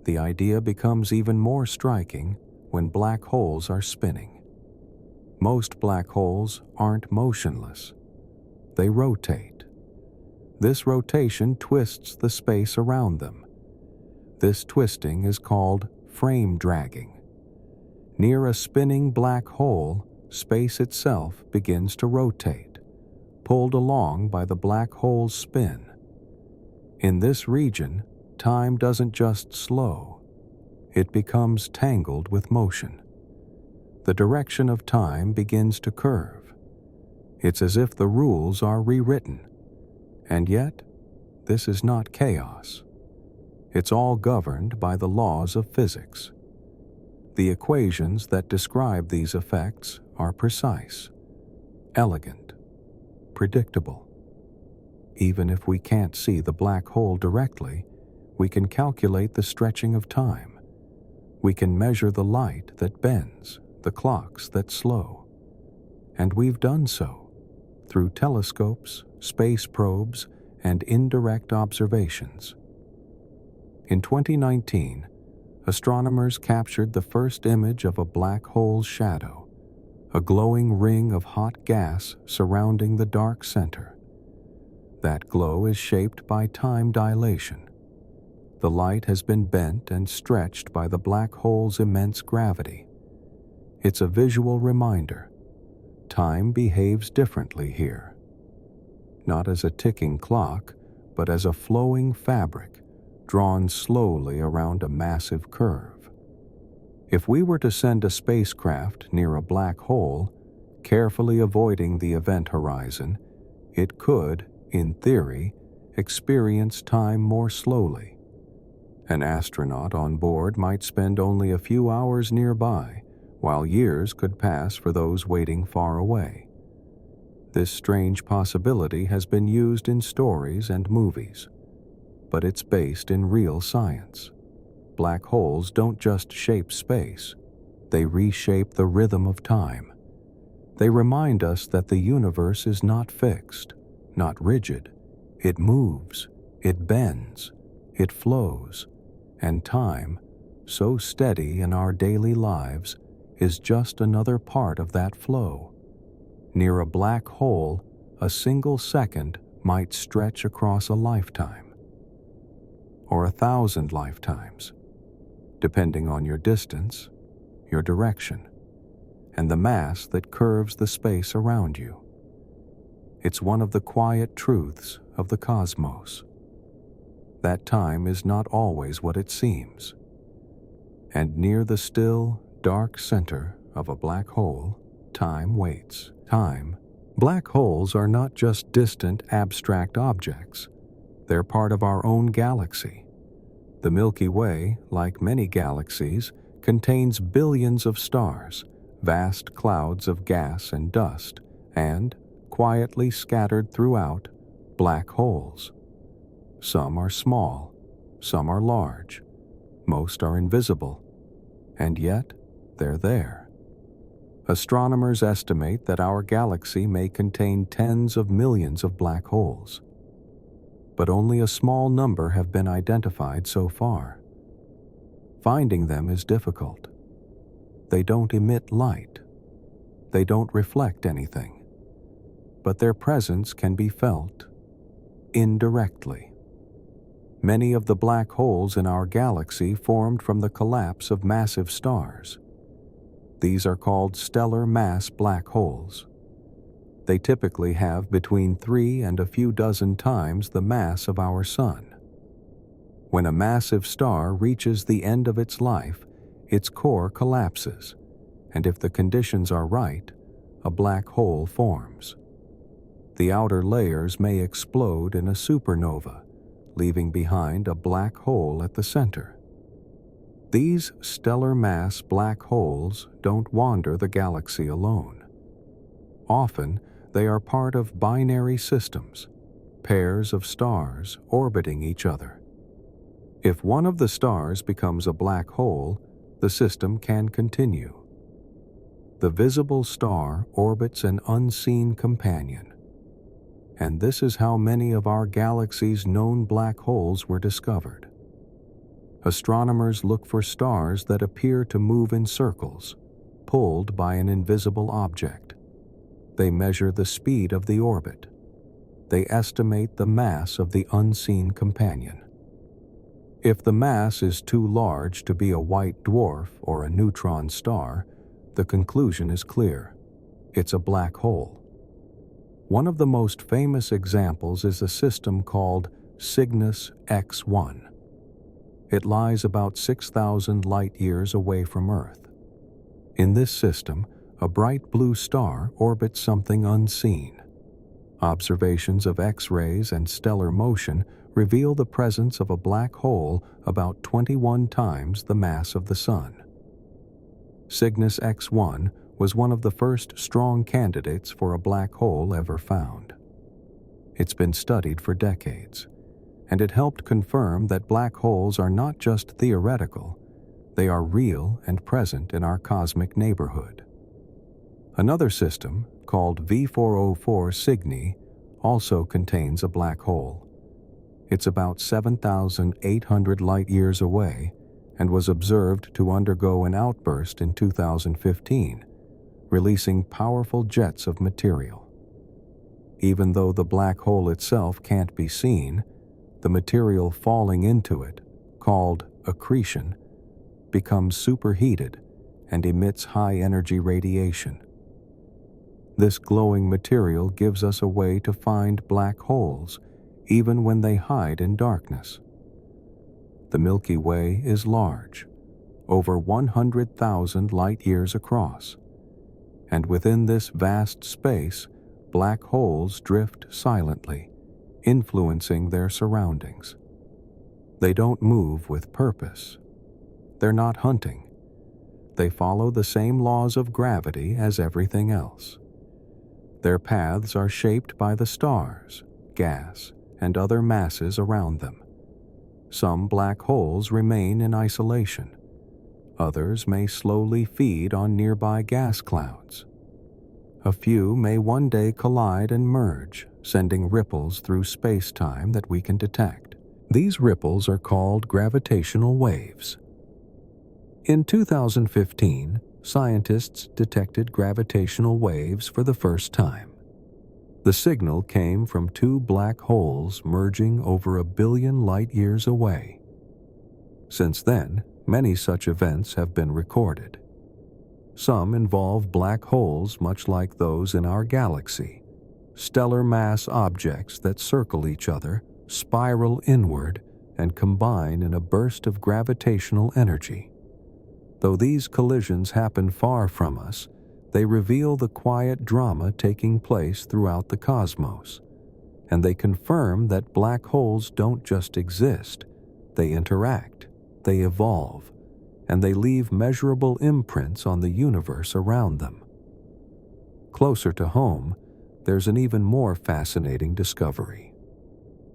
The idea becomes even more striking when black holes are spinning. Most black holes aren't motionless. They rotate. This rotation twists the space around them. This twisting is called frame dragging. Near a spinning black hole, space itself begins to rotate, pulled along by the black hole's spin. In this region, time doesn't just slow, it becomes tangled with motion. The direction of time begins to curve. It's as if the rules are rewritten. And yet, this is not chaos. It's all governed by the laws of physics. The equations that describe these effects are precise, elegant, predictable. Even if we can't see the black hole directly, we can calculate the stretching of time. We can measure the light that bends, the clocks that slow. And we've done so through telescopes, space probes, and indirect observations. In 2019, astronomers captured the first image of a black hole's shadow, a glowing ring of hot gas surrounding the dark center. That glow is shaped by time dilation. The light has been bent and stretched by the black hole's immense gravity. It's a visual reminder. Time behaves differently here. Not as a ticking clock, but as a flowing fabric drawn slowly around a massive curve. If we were to send a spacecraft near a black hole, carefully avoiding the event horizon, it could, in theory, experience time more slowly. An astronaut on board might spend only a few hours nearby, while years could pass for those waiting far away. This strange possibility has been used in stories and movies, but it's based in real science. Black holes don't just shape space, they reshape the rhythm of time. They remind us that the universe is not fixed, not rigid. It moves, it bends, it flows, and time, so steady in our daily lives, is just another part of that flow. Near a black hole, a single second might stretch across a lifetime, or 1,000 lifetimes, depending on your distance, your direction, and the mass that curves the space around you. It's one of the quiet truths of the cosmos, that time is not always what it seems. And near the still, dark center of a black hole, time waits. Black holes are not just distant, abstract objects. They're part of our own galaxy. The Milky Way, like many galaxies, contains billions of stars, vast clouds of gas and dust, and, quietly scattered throughout, black holes. Some are small, some are large, most are invisible, and yet they're there. Astronomers estimate that our galaxy may contain tens of millions of black holes, but only a small number have been identified so far. Finding them is difficult. They don't emit light. They don't reflect anything, but their presence can be felt indirectly. Many of the black holes in our galaxy formed from the collapse of massive stars. These are called stellar mass black holes. They typically have between 3 and a few dozen times the mass of our Sun. When a massive star reaches the end of its life, its core collapses, and if the conditions are right, a black hole forms. The outer layers may explode in a supernova, leaving behind a black hole at the center. These stellar mass black holes don't wander the galaxy alone. Often, they are part of binary systems, pairs of stars orbiting each other. If one of the stars becomes a black hole, the system can continue. The visible star orbits an unseen companion. And this is how many of our galaxy's known black holes were discovered. Astronomers look for stars that appear to move in circles, pulled by an invisible object. They measure the speed of the orbit. They estimate the mass of the unseen companion. If the mass is too large to be a white dwarf or a neutron star, the conclusion is clear. It's a black hole. One of the most famous examples is a system called Cygnus X1. It lies about 6,000 light-years away from Earth. In this system, a bright blue star orbits something unseen. Observations of X-rays and stellar motion reveal the presence of a black hole about 21 times the mass of the Sun. Cygnus X1 was one of the first strong candidates for a black hole ever found. It's been studied for decades, and it helped confirm that black holes are not just theoretical, they are real and present in our cosmic neighborhood. Another system, called V404 Cygni, also contains a black hole. It's about 7,800 light-years away and was observed to undergo an outburst in 2015, releasing powerful jets of material. Even though the black hole itself can't be seen, the material falling into it, called accretion, becomes superheated and emits high-energy radiation. This glowing material gives us a way to find black holes, even when they hide in darkness. The Milky Way is large, over 100,000 light-years across, and within this vast space, black holes drift silently, influencing their surroundings. They don't move with purpose. They're not hunting. They follow the same laws of gravity as everything else. Their paths are shaped by the stars, gas, and other masses around them. Some black holes remain in isolation. Others may slowly feed on nearby gas clouds. A few may one day collide and merge, sending ripples through space-time that we can detect. These ripples are called gravitational waves. In 2015, scientists detected gravitational waves for the first time. The signal came from two black holes merging over 1 billion light-years away. Since then, many such events have been recorded. Some involve black holes much like those in our galaxy, stellar mass objects that circle each other, spiral inward, and combine in a burst of gravitational energy. Though these collisions happen far from us, they reveal the quiet drama taking place throughout the cosmos, and they confirm that black holes don't just exist, they interact, they evolve, and they leave measurable imprints on the universe around them. Closer to home, there's an even more fascinating discovery.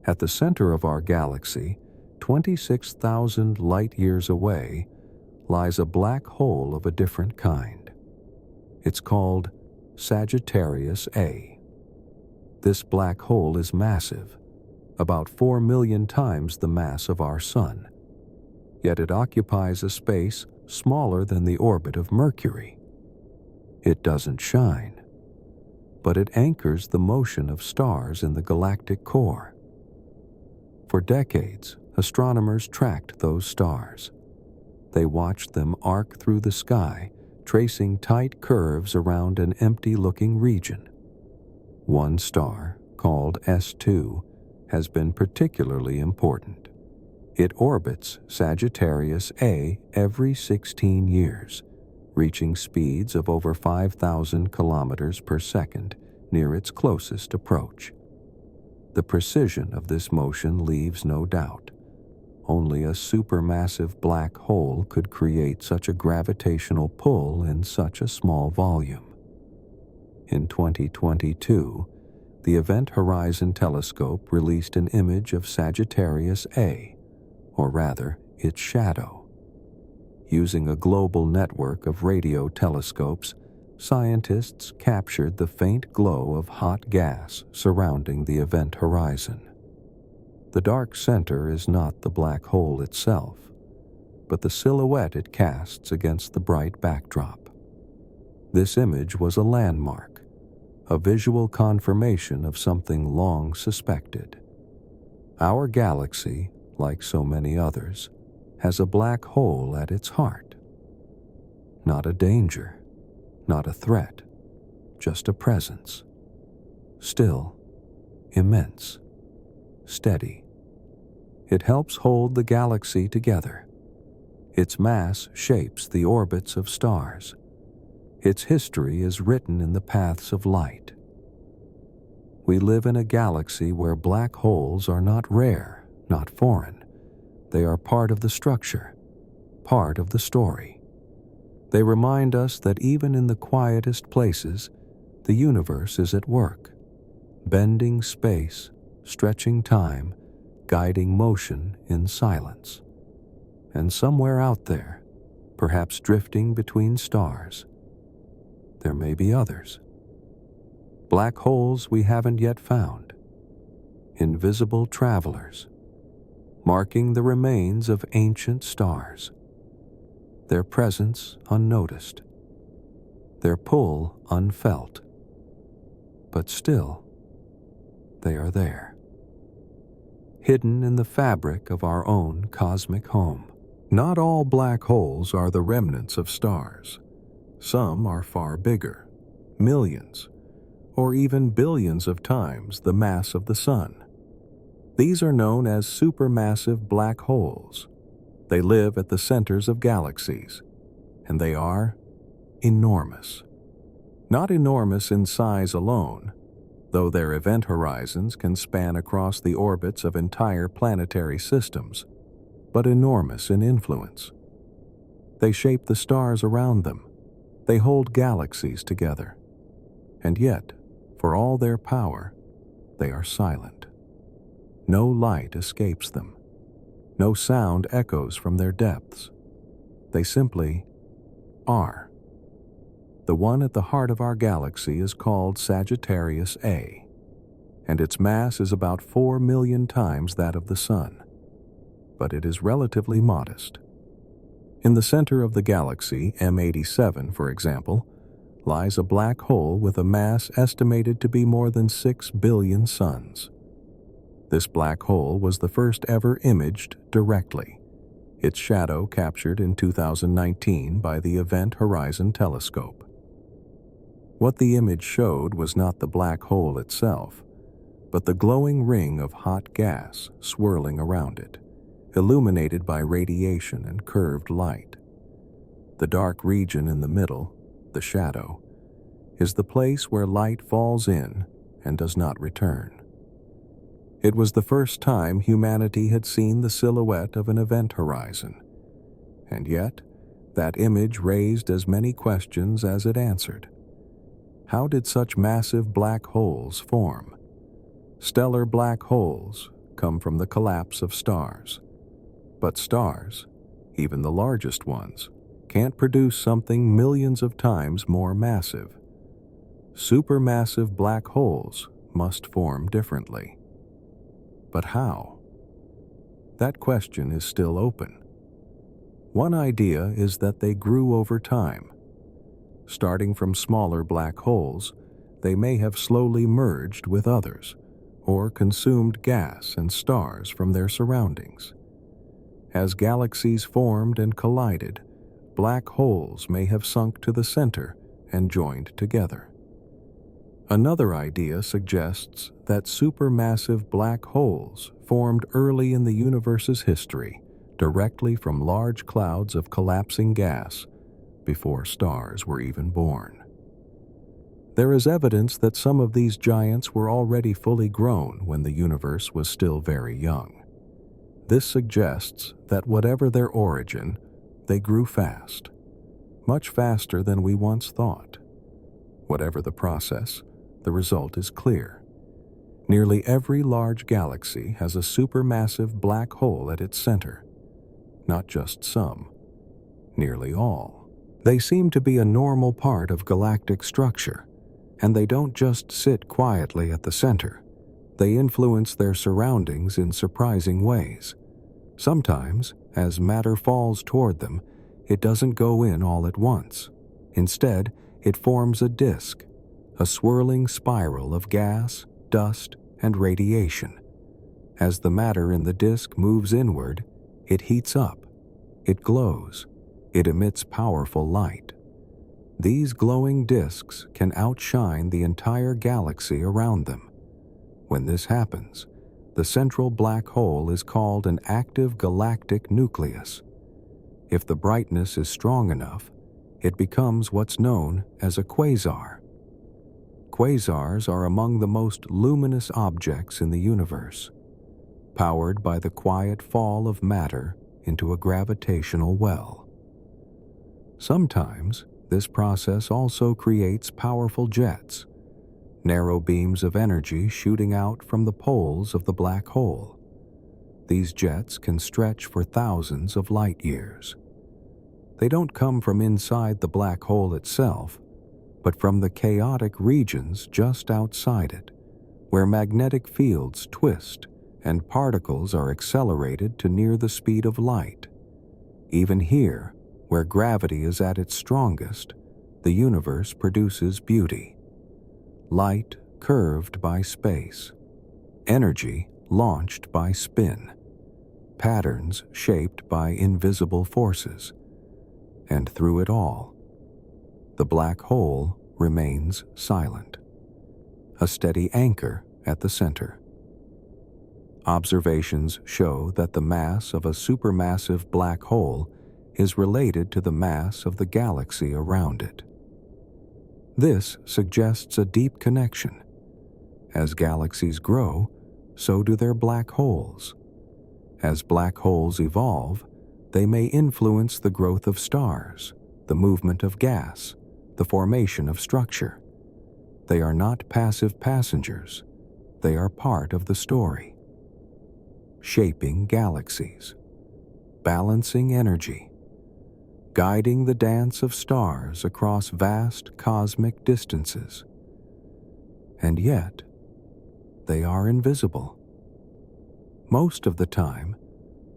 At the center of our galaxy, 26,000 light-years away, lies a black hole of a different kind. It's called Sagittarius A. This black hole is massive, about 4 million times the mass of our Sun. Yet it occupies a space smaller than the orbit of Mercury. It doesn't shine, but it anchors the motion of stars in the galactic core. For decades, astronomers tracked those stars. They watched them arc through the sky, tracing tight curves around an empty-looking region. One star, called S2, has been particularly important. It orbits Sagittarius A every 16 years, reaching speeds of over 5,000 kilometers per second near its closest approach. The precision of this motion leaves no doubt. Only a supermassive black hole could create such a gravitational pull in such a small volume. In 2022, the Event Horizon Telescope released an image of Sagittarius A, or rather, its shadow. Using a global network of radio telescopes, scientists captured the faint glow of hot gas surrounding the event horizon. The dark center is not the black hole itself, but the silhouette it casts against the bright backdrop. This image was a landmark, a visual confirmation of something long suspected. Our galaxy, like so many others, has a black hole at its heart. Not a danger, not a threat, just a presence. Still, immense, steady. It helps hold the galaxy together. Its mass shapes the orbits of stars. Its history is written in the paths of light. We live in a galaxy where black holes are not rare, not foreign. They are part of the structure, part of the story. They remind us that even in the quietest places, the universe is at work, bending space, stretching time, guiding motion in silence. And somewhere out there, perhaps drifting between stars, there may be others. Black holes we haven't yet found. Invisible travelers, marking the remains of ancient stars. Their presence unnoticed. Their pull unfelt. But still, they are there. Hidden in the fabric of our own cosmic home. Not all black holes are the remnants of stars. Some are far bigger, millions, or even billions of times the mass of the Sun. These are known as supermassive black holes. They live at the centers of galaxies, and they are enormous. Not enormous in size alone, though their event horizons can span across the orbits of entire planetary systems, but enormous in influence. They shape the stars around them. They hold galaxies together. And yet, for all their power, they are silent. No light escapes them. No sound echoes from their depths. They simply are. The one at the heart of our galaxy is called Sagittarius A, and its mass is about 4 million times that of the Sun. But it is relatively modest. In the center of the galaxy, M87, for example, lies a black hole with a mass estimated to be more than 6 billion suns. This black hole was the first ever imaged directly, its shadow captured in 2019 by the Event Horizon Telescope. What the image showed was not the black hole itself, but the glowing ring of hot gas swirling around it, illuminated by radiation and curved light. The dark region in the middle, the shadow, is the place where light falls in and does not return. It was the first time humanity had seen the silhouette of an event horizon, and yet that image raised as many questions as it answered. How did such massive black holes form? Stellar black holes come from the collapse of stars. But stars, even the largest ones, can't produce something millions of times more massive. Supermassive black holes must form differently. But how? That question is still open. One idea is that they grew over time. Starting from smaller black holes, they may have slowly merged with others, or consumed gas and stars from their surroundings. As galaxies formed and collided, black holes may have sunk to the center and joined together. Another idea suggests that supermassive black holes formed early in the universe's history, directly from large clouds of collapsing gas, before stars were even born. There is evidence that some of these giants were already fully grown when the universe was still very young. This suggests that whatever their origin, they grew fast, much faster than we once thought. Whatever the process, the result is clear. Nearly every large galaxy has a supermassive black hole at its center. Not just some, nearly all. They seem to be a normal part of galactic structure, and they don't just sit quietly at the center. They influence their surroundings in surprising ways. Sometimes, as matter falls toward them, it doesn't go in all at once. Instead, it forms a disk, a swirling spiral of gas, dust, and radiation. As the matter in the disk moves inward, it heats up, it glows, it emits powerful light. These glowing disks can outshine the entire galaxy around them. When this happens, the central black hole is called an active galactic nucleus. If the brightness is strong enough, it becomes what's known as a quasar. Quasars are among the most luminous objects in the universe, powered by the quiet fall of matter into a gravitational well. Sometimes, this process also creates powerful jets, narrow beams of energy shooting out from the poles of the black hole. These jets can stretch for thousands of light years. They don't come from inside the black hole itself, but from the chaotic regions just outside it, where magnetic fields twist and particles are accelerated to near the speed of light. Even here, where gravity is at its strongest, the universe produces beauty. Light curved by space, energy launched by spin, patterns shaped by invisible forces. And through it all, the black hole remains silent, a steady anchor at the center. Observations show that the mass of a supermassive black hole is related to the mass of the galaxy around it. This suggests a deep connection. As galaxies grow, so do their black holes. As black holes evolve, they may influence the growth of stars, the movement of gas, the formation of structure. They are not passive passengers. They are part of the story. Shaping galaxies, balancing energy, guiding the dance of stars across vast cosmic distances. And yet, they are invisible. Most of the time,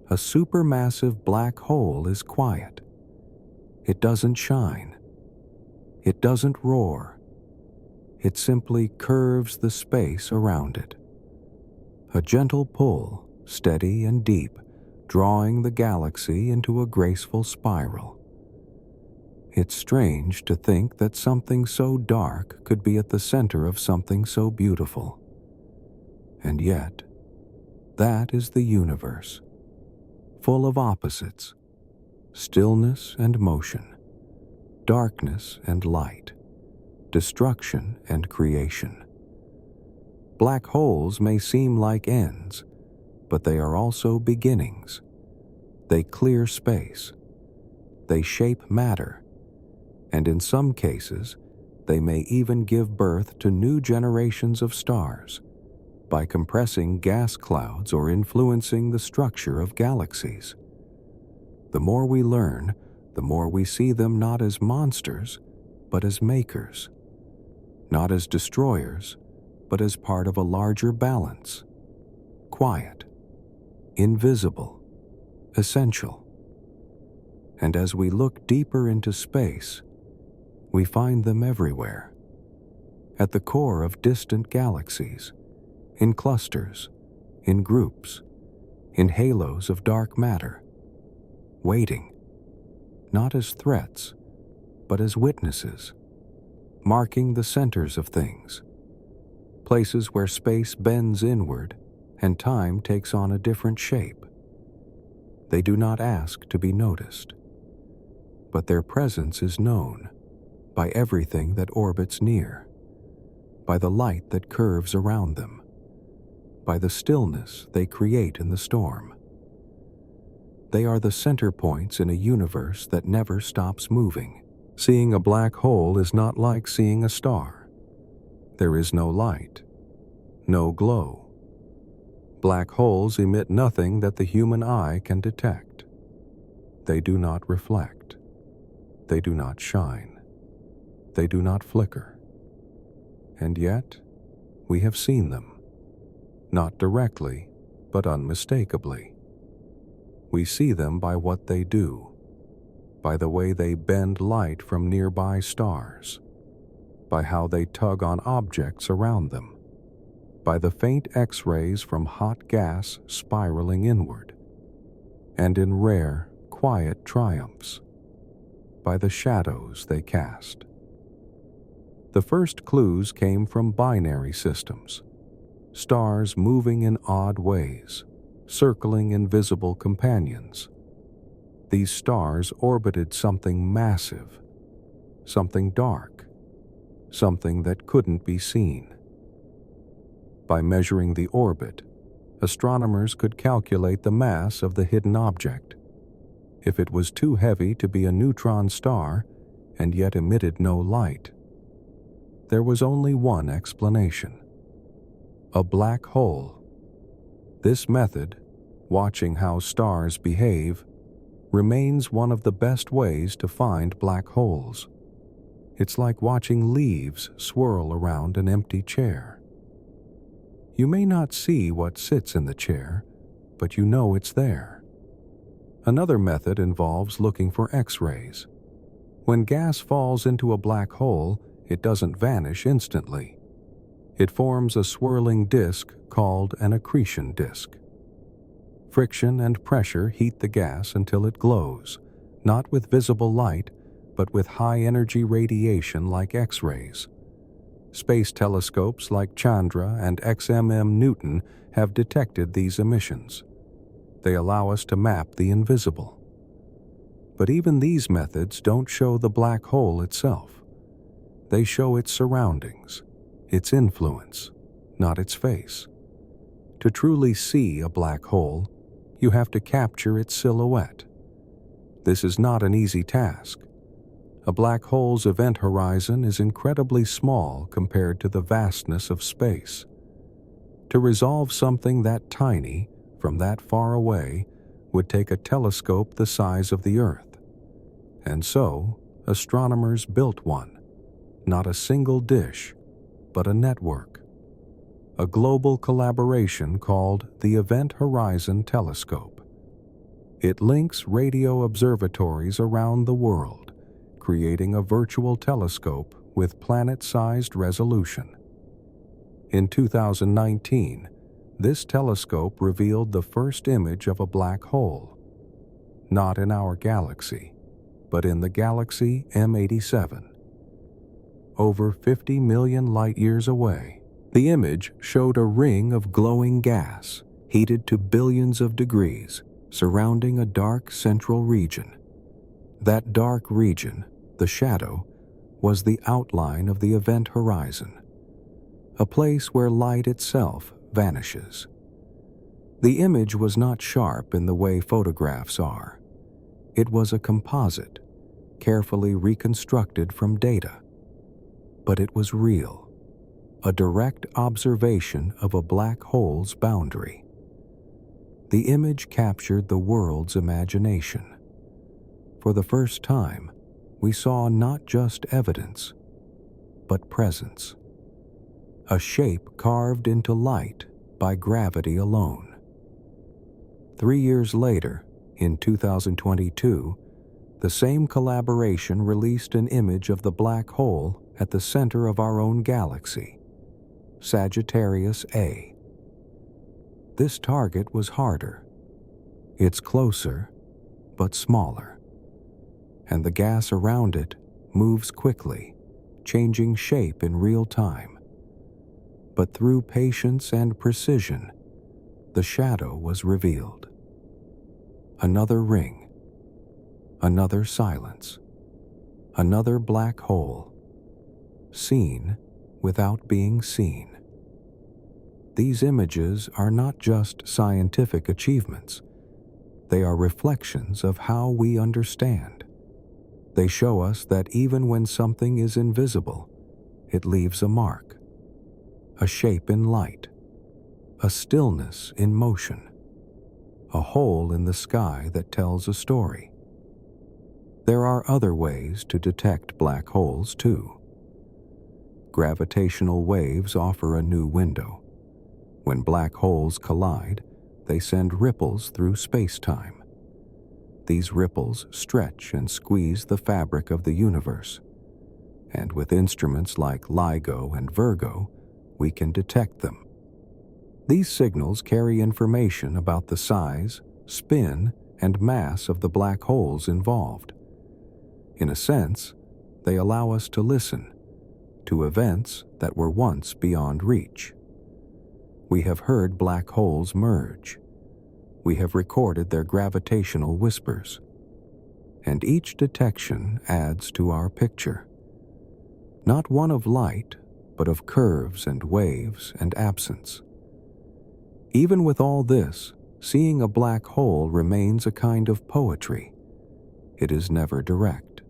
a supermassive black hole is quiet. It doesn't shine. It doesn't roar. It simply curves the space around it. A gentle pull, steady and deep, drawing the galaxy into a graceful spiral. It's strange to think that something so dark could be at the center of something so beautiful. And yet, that is the universe, full of opposites, stillness and motion, darkness and light, destruction and creation. Black holes may seem like ends, but they are also beginnings. They clear space. They shape matter. And in some cases, they may even give birth to new generations of stars by compressing gas clouds or influencing the structure of galaxies. The more we learn, the more we see them not as monsters, but as makers. Not as destroyers, but as part of a larger balance. Quiet, invisible, essential. And as we look deeper into space, we find them everywhere. At the core of distant galaxies, in clusters, in groups, in halos of dark matter, waiting, not as threats, but as witnesses, marking the centers of things, places where space bends inward and time takes on a different shape. They do not ask to be noticed, but their presence is known by everything that orbits near, by the light that curves around them, by the stillness they create in the storm. They are the center points in a universe that never stops moving. Seeing a black hole is not like seeing a star. There is no light, no glow. Black holes emit nothing that the human eye can detect. They do not reflect. They do not shine. They do not flicker. And yet, we have seen them, not directly, but unmistakably. We see them by what they do, by the way they bend light from nearby stars, by how they tug on objects around them. by the faint X-rays from hot gas spiraling inward, and in rare, quiet triumphs, by the shadows they cast. The first clues came from binary systems, stars moving in odd ways, circling invisible companions. These stars orbited something massive, something dark, something that couldn't be seen. By measuring the orbit, astronomers could calculate the mass of the hidden object. If it was too heavy to be a neutron star and yet emitted no light, there was only one explanation: a black hole. This method, watching how stars behave, remains one of the best ways to find black holes. It's like watching leaves swirl around an empty chair. You may not see what sits in the chair, but you know it's there. Another method involves looking for X-rays. When gas falls into a black hole, it doesn't vanish instantly. It forms a swirling disk called an accretion disk. Friction and pressure heat the gas until it glows, not with visible light, but with high-energy radiation like X-rays. Space telescopes like Chandra and XMM Newton have detected these emissions. They allow us to map the invisible. But even these methods don't show the black hole itself. They show its surroundings, its influence, not its face. To truly see a black hole, you have to capture its silhouette. This is not an easy task. A black hole's event horizon is incredibly small compared to the vastness of space. To resolve something that tiny from that far away would take a telescope the size of the Earth. And so, astronomers built one, not a single dish, but a network. A global collaboration called the Event Horizon Telescope. It links radio observatories around the world, creating a virtual telescope with planet-sized resolution. In 2019, this telescope revealed the first image of a black hole, not in our galaxy, but in the galaxy M87. Over 50 million light-years away, the image showed a ring of glowing gas, heated to billions of degrees, surrounding a dark central region. That dark region, the shadow, was the outline of the event horizon, a place where light itself vanishes. The image was not sharp in the way photographs are. It was a composite, carefully reconstructed from data. But it was real, a direct observation of a black hole's boundary. The image captured the world's imagination. For the first time, we saw not just evidence, but presence. A shape carved into light by gravity alone. 3 years later, in 2022, the same collaboration released an image of the black hole at the center of our own galaxy, Sagittarius A. This target was harder. It's closer, but smaller. And the gas around it moves quickly, changing shape in real time. But through patience and precision, the shadow was revealed. Another ring, another silence, another black hole, seen without being seen. These images are not just scientific achievements. They are reflections of how we understand. They show us that even when something is invisible, it leaves a mark, a shape in light, a stillness in motion, a hole in the sky that tells a story. There are other ways to detect black holes, too. Gravitational waves offer a new window. When black holes collide, they send ripples through space-time. These ripples stretch and squeeze the fabric of the universe. And with instruments like LIGO and Virgo, we can detect them. These signals carry information about the size, spin, and mass of the black holes involved. In a sense, they allow us to listen to events that were once beyond reach. We have heard black holes merge. We have recorded their gravitational whispers. And each detection adds to our picture. Not one of light, but of curves and waves and absence. Even with all this, seeing a black hole remains a kind of poetry. It is never direct.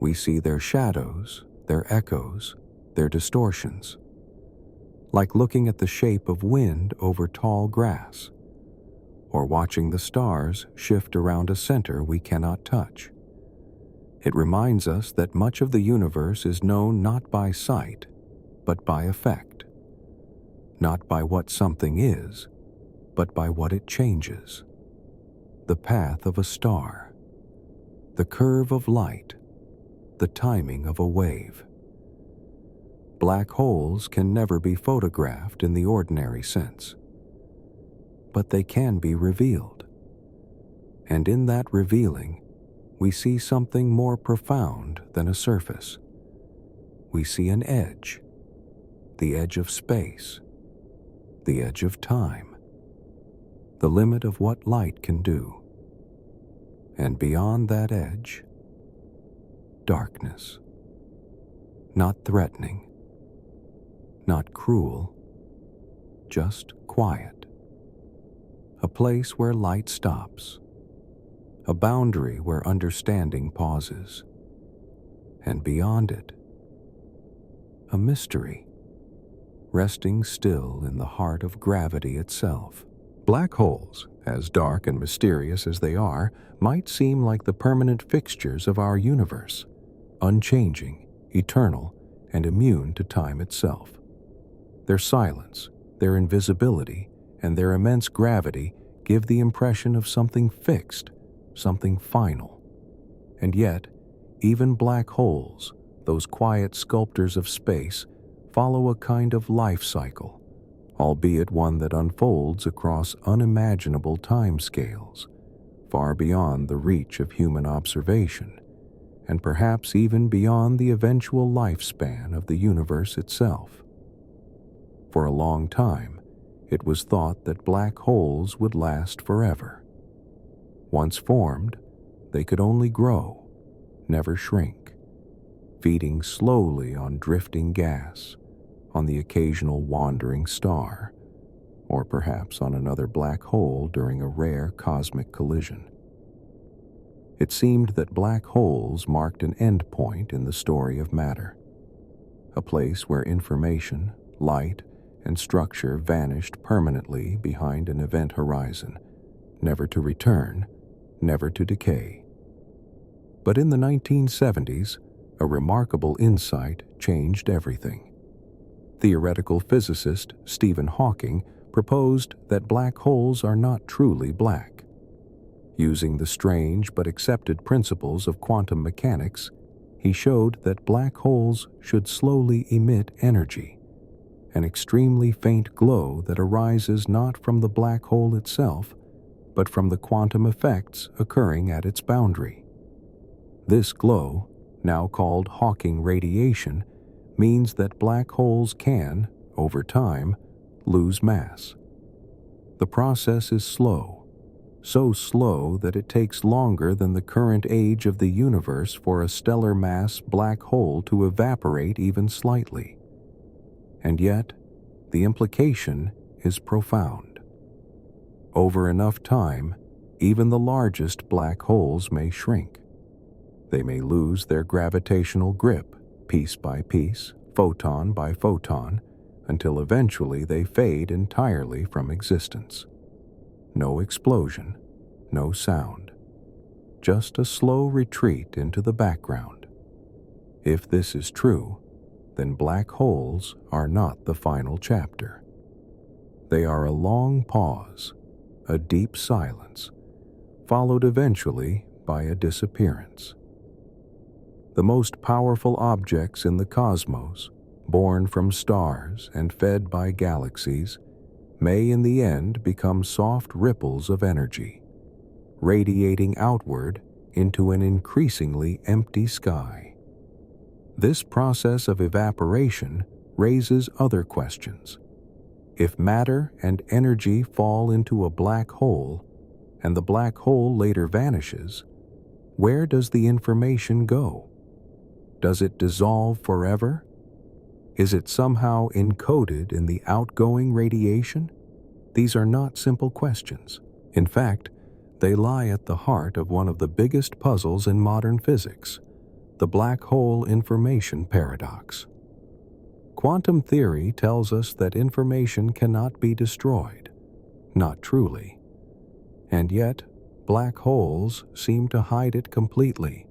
We see their shadows, their echoes, their distortions. Like looking at the shape of wind over tall grass, or watching the stars shift around a center we cannot touch. It reminds us that much of the universe is known not by sight, but by effect. Not by what something is, but by what it changes. The path of a star, the curve of light, the timing of a wave. Black holes can never be photographed in the ordinary sense, but they can be revealed. And in that revealing, we see something more profound than a surface. We see an edge, the edge of space, the edge of time, the limit of what light can do. And beyond that edge, darkness. Not threatening, not cruel, just quiet. A place where light stops, a boundary where understanding pauses, and beyond it, a mystery, resting still in the heart of gravity itself. Black holes, as dark and mysterious as they are, might seem like the permanent fixtures of our universe, unchanging, eternal, and immune to time itself. Their silence, their invisibility, and their immense gravity give the impression of something fixed, something final. And yet, even black holes, those quiet sculptors of space, follow a kind of life cycle, albeit one that unfolds across unimaginable timescales, far beyond the reach of human observation, and perhaps even beyond the eventual lifespan of the universe itself. For a long time, it was thought that black holes would last forever. Once formed, they could only grow, never shrink, feeding slowly on drifting gas, on the occasional wandering star, or perhaps on another black hole during a rare cosmic collision. It seemed that black holes marked an end point in the story of matter, a place where information, light, and structure vanished permanently behind an event horizon, never to return, never to decay. But in the 1970s, a remarkable insight changed everything. Theoretical physicist Stephen Hawking proposed that black holes are not truly black. Using the strange but accepted principles of quantum mechanics, he showed that black holes should slowly emit energy, an extremely faint glow that arises not from the black hole itself, but from the quantum effects occurring at its boundary. This glow, now called Hawking radiation, means that black holes can, over time, lose mass. The process is slow, so slow that it takes longer than the current age of the universe for a stellar mass black hole to evaporate even slightly. And yet, the implication is profound. Over enough time, even the largest black holes may shrink. They may lose their gravitational grip, piece by piece, photon by photon, until eventually they fade entirely from existence. No explosion, no sound. Just a slow retreat into the background. If this is true, then black holes are not the final chapter. They are a long pause, a deep silence, followed eventually by a disappearance. The most powerful objects in the cosmos, born from stars and fed by galaxies, may in the end become soft ripples of energy, radiating outward into an increasingly empty sky. This process of evaporation raises other questions. If matter and energy fall into a black hole, and the black hole later vanishes, where does the information go? Does it dissolve forever? Is it somehow encoded in the outgoing radiation? These are not simple questions. In fact, they lie at the heart of one of the biggest puzzles in modern physics, the black hole information paradox. Quantum theory tells us that information cannot be destroyed, not truly. And yet, black holes seem to hide it completely,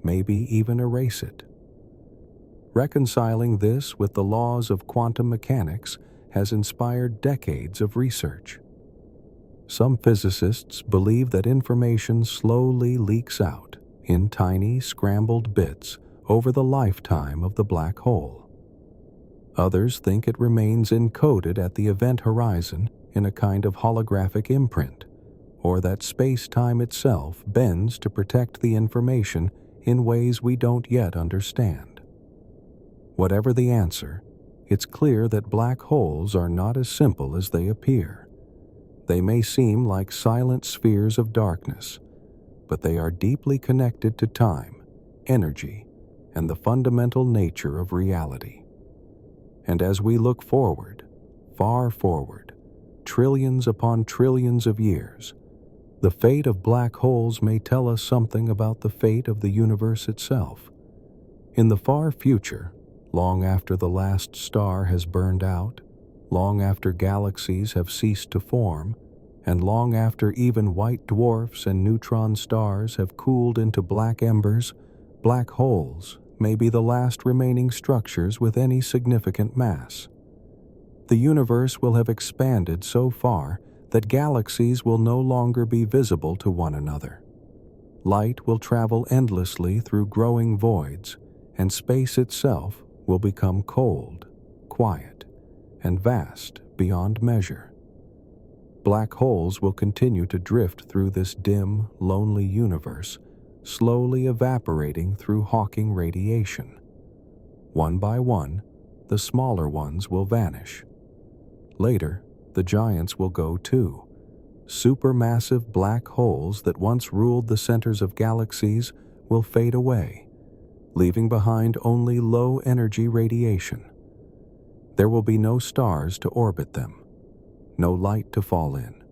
maybe even erase it. Reconciling this with the laws of quantum mechanics has inspired decades of research. Some physicists believe that information slowly leaks out in tiny, scrambled bits over the lifetime of the black hole. Others think it remains encoded at the event horizon in a kind of holographic imprint, or that space-time itself bends to protect the information in ways we don't yet understand. Whatever the answer, it's clear that black holes are not as simple as they appear. They may seem like silent spheres of darkness, but they are deeply connected to time, energy, and the fundamental nature of reality. And as we look forward, far forward, trillions upon trillions of years, the fate of black holes may tell us something about the fate of the universe itself. In the far future, long after the last star has burned out, long after galaxies have ceased to form, and long after even white dwarfs and neutron stars have cooled into black embers, black holes may be the last remaining structures with any significant mass. The universe will have expanded so far that galaxies will no longer be visible to one another. Light will travel endlessly through growing voids, and space itself will become cold, quiet, and vast beyond measure. Black holes will continue to drift through this dim, lonely universe, slowly evaporating through Hawking radiation. One by one, the smaller ones will vanish. Later, the giants will go too. Supermassive black holes that once ruled the centers of galaxies will fade away, leaving behind only low-energy radiation. There will be no stars to orbit them, no light to fall in,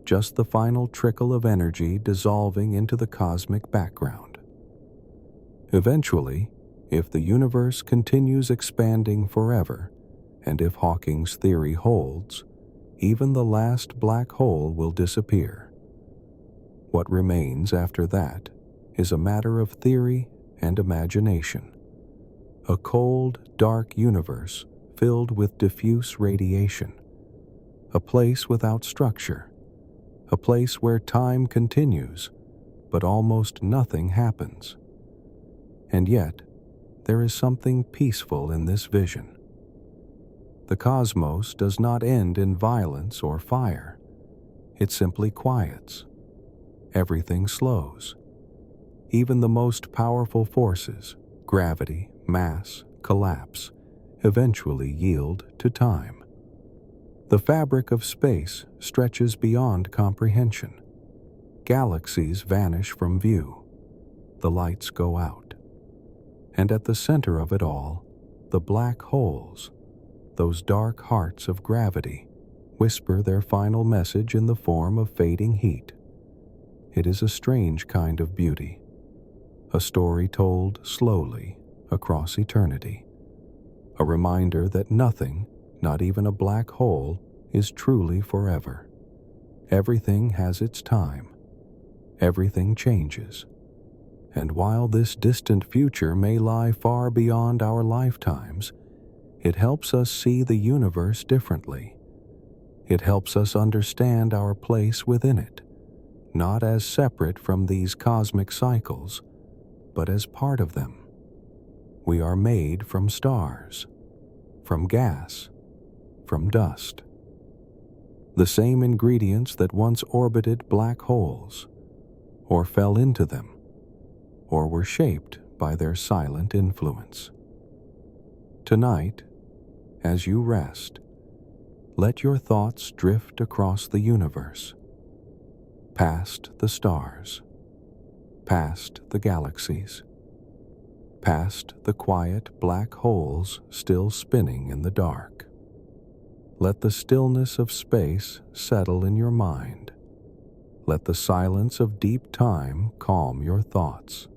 just the final trickle of energy dissolving into the cosmic background. Eventually, if the universe continues expanding forever, and if Hawking's theory holds, even the last black hole will disappear. What remains after that is a matter of theory and imagination. A cold, dark universe filled with diffuse radiation. A place without structure. A place where time continues, but almost nothing happens. And yet, there is something peaceful in this vision. The cosmos does not end in violence or fire. It simply quiets. Everything slows. Even the most powerful forces, gravity, mass, collapse, eventually yield to time. The fabric of space stretches beyond comprehension. Galaxies vanish from view. The lights go out. And at the center of it all, the black holes, those dark hearts of gravity, whisper their final message in the form of fading heat. It is a strange kind of beauty, a story told slowly across eternity, a reminder that nothing, not even a black hole, is truly forever. Everything has its time. Everything changes. And while this distant future may lie far beyond our lifetimes, it helps us see the universe differently. It helps us understand our place within it, not as separate from these cosmic cycles, but as part of them. We are made from stars, from gas, from dust. the same ingredients that once orbited black holes, or fell into them, or were shaped by their silent influence. Tonight, as you rest, let your thoughts drift across the universe, past the stars, past the galaxies, past the quiet black holes still spinning in the dark. Let the stillness of space settle in your mind. Let the silence of deep time calm your thoughts.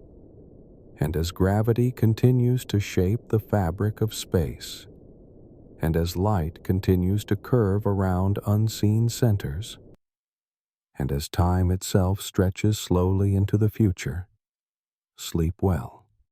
And as gravity continues to shape the fabric of space, and as light continues to curve around unseen centers, and as time itself stretches slowly into the future, sleep well.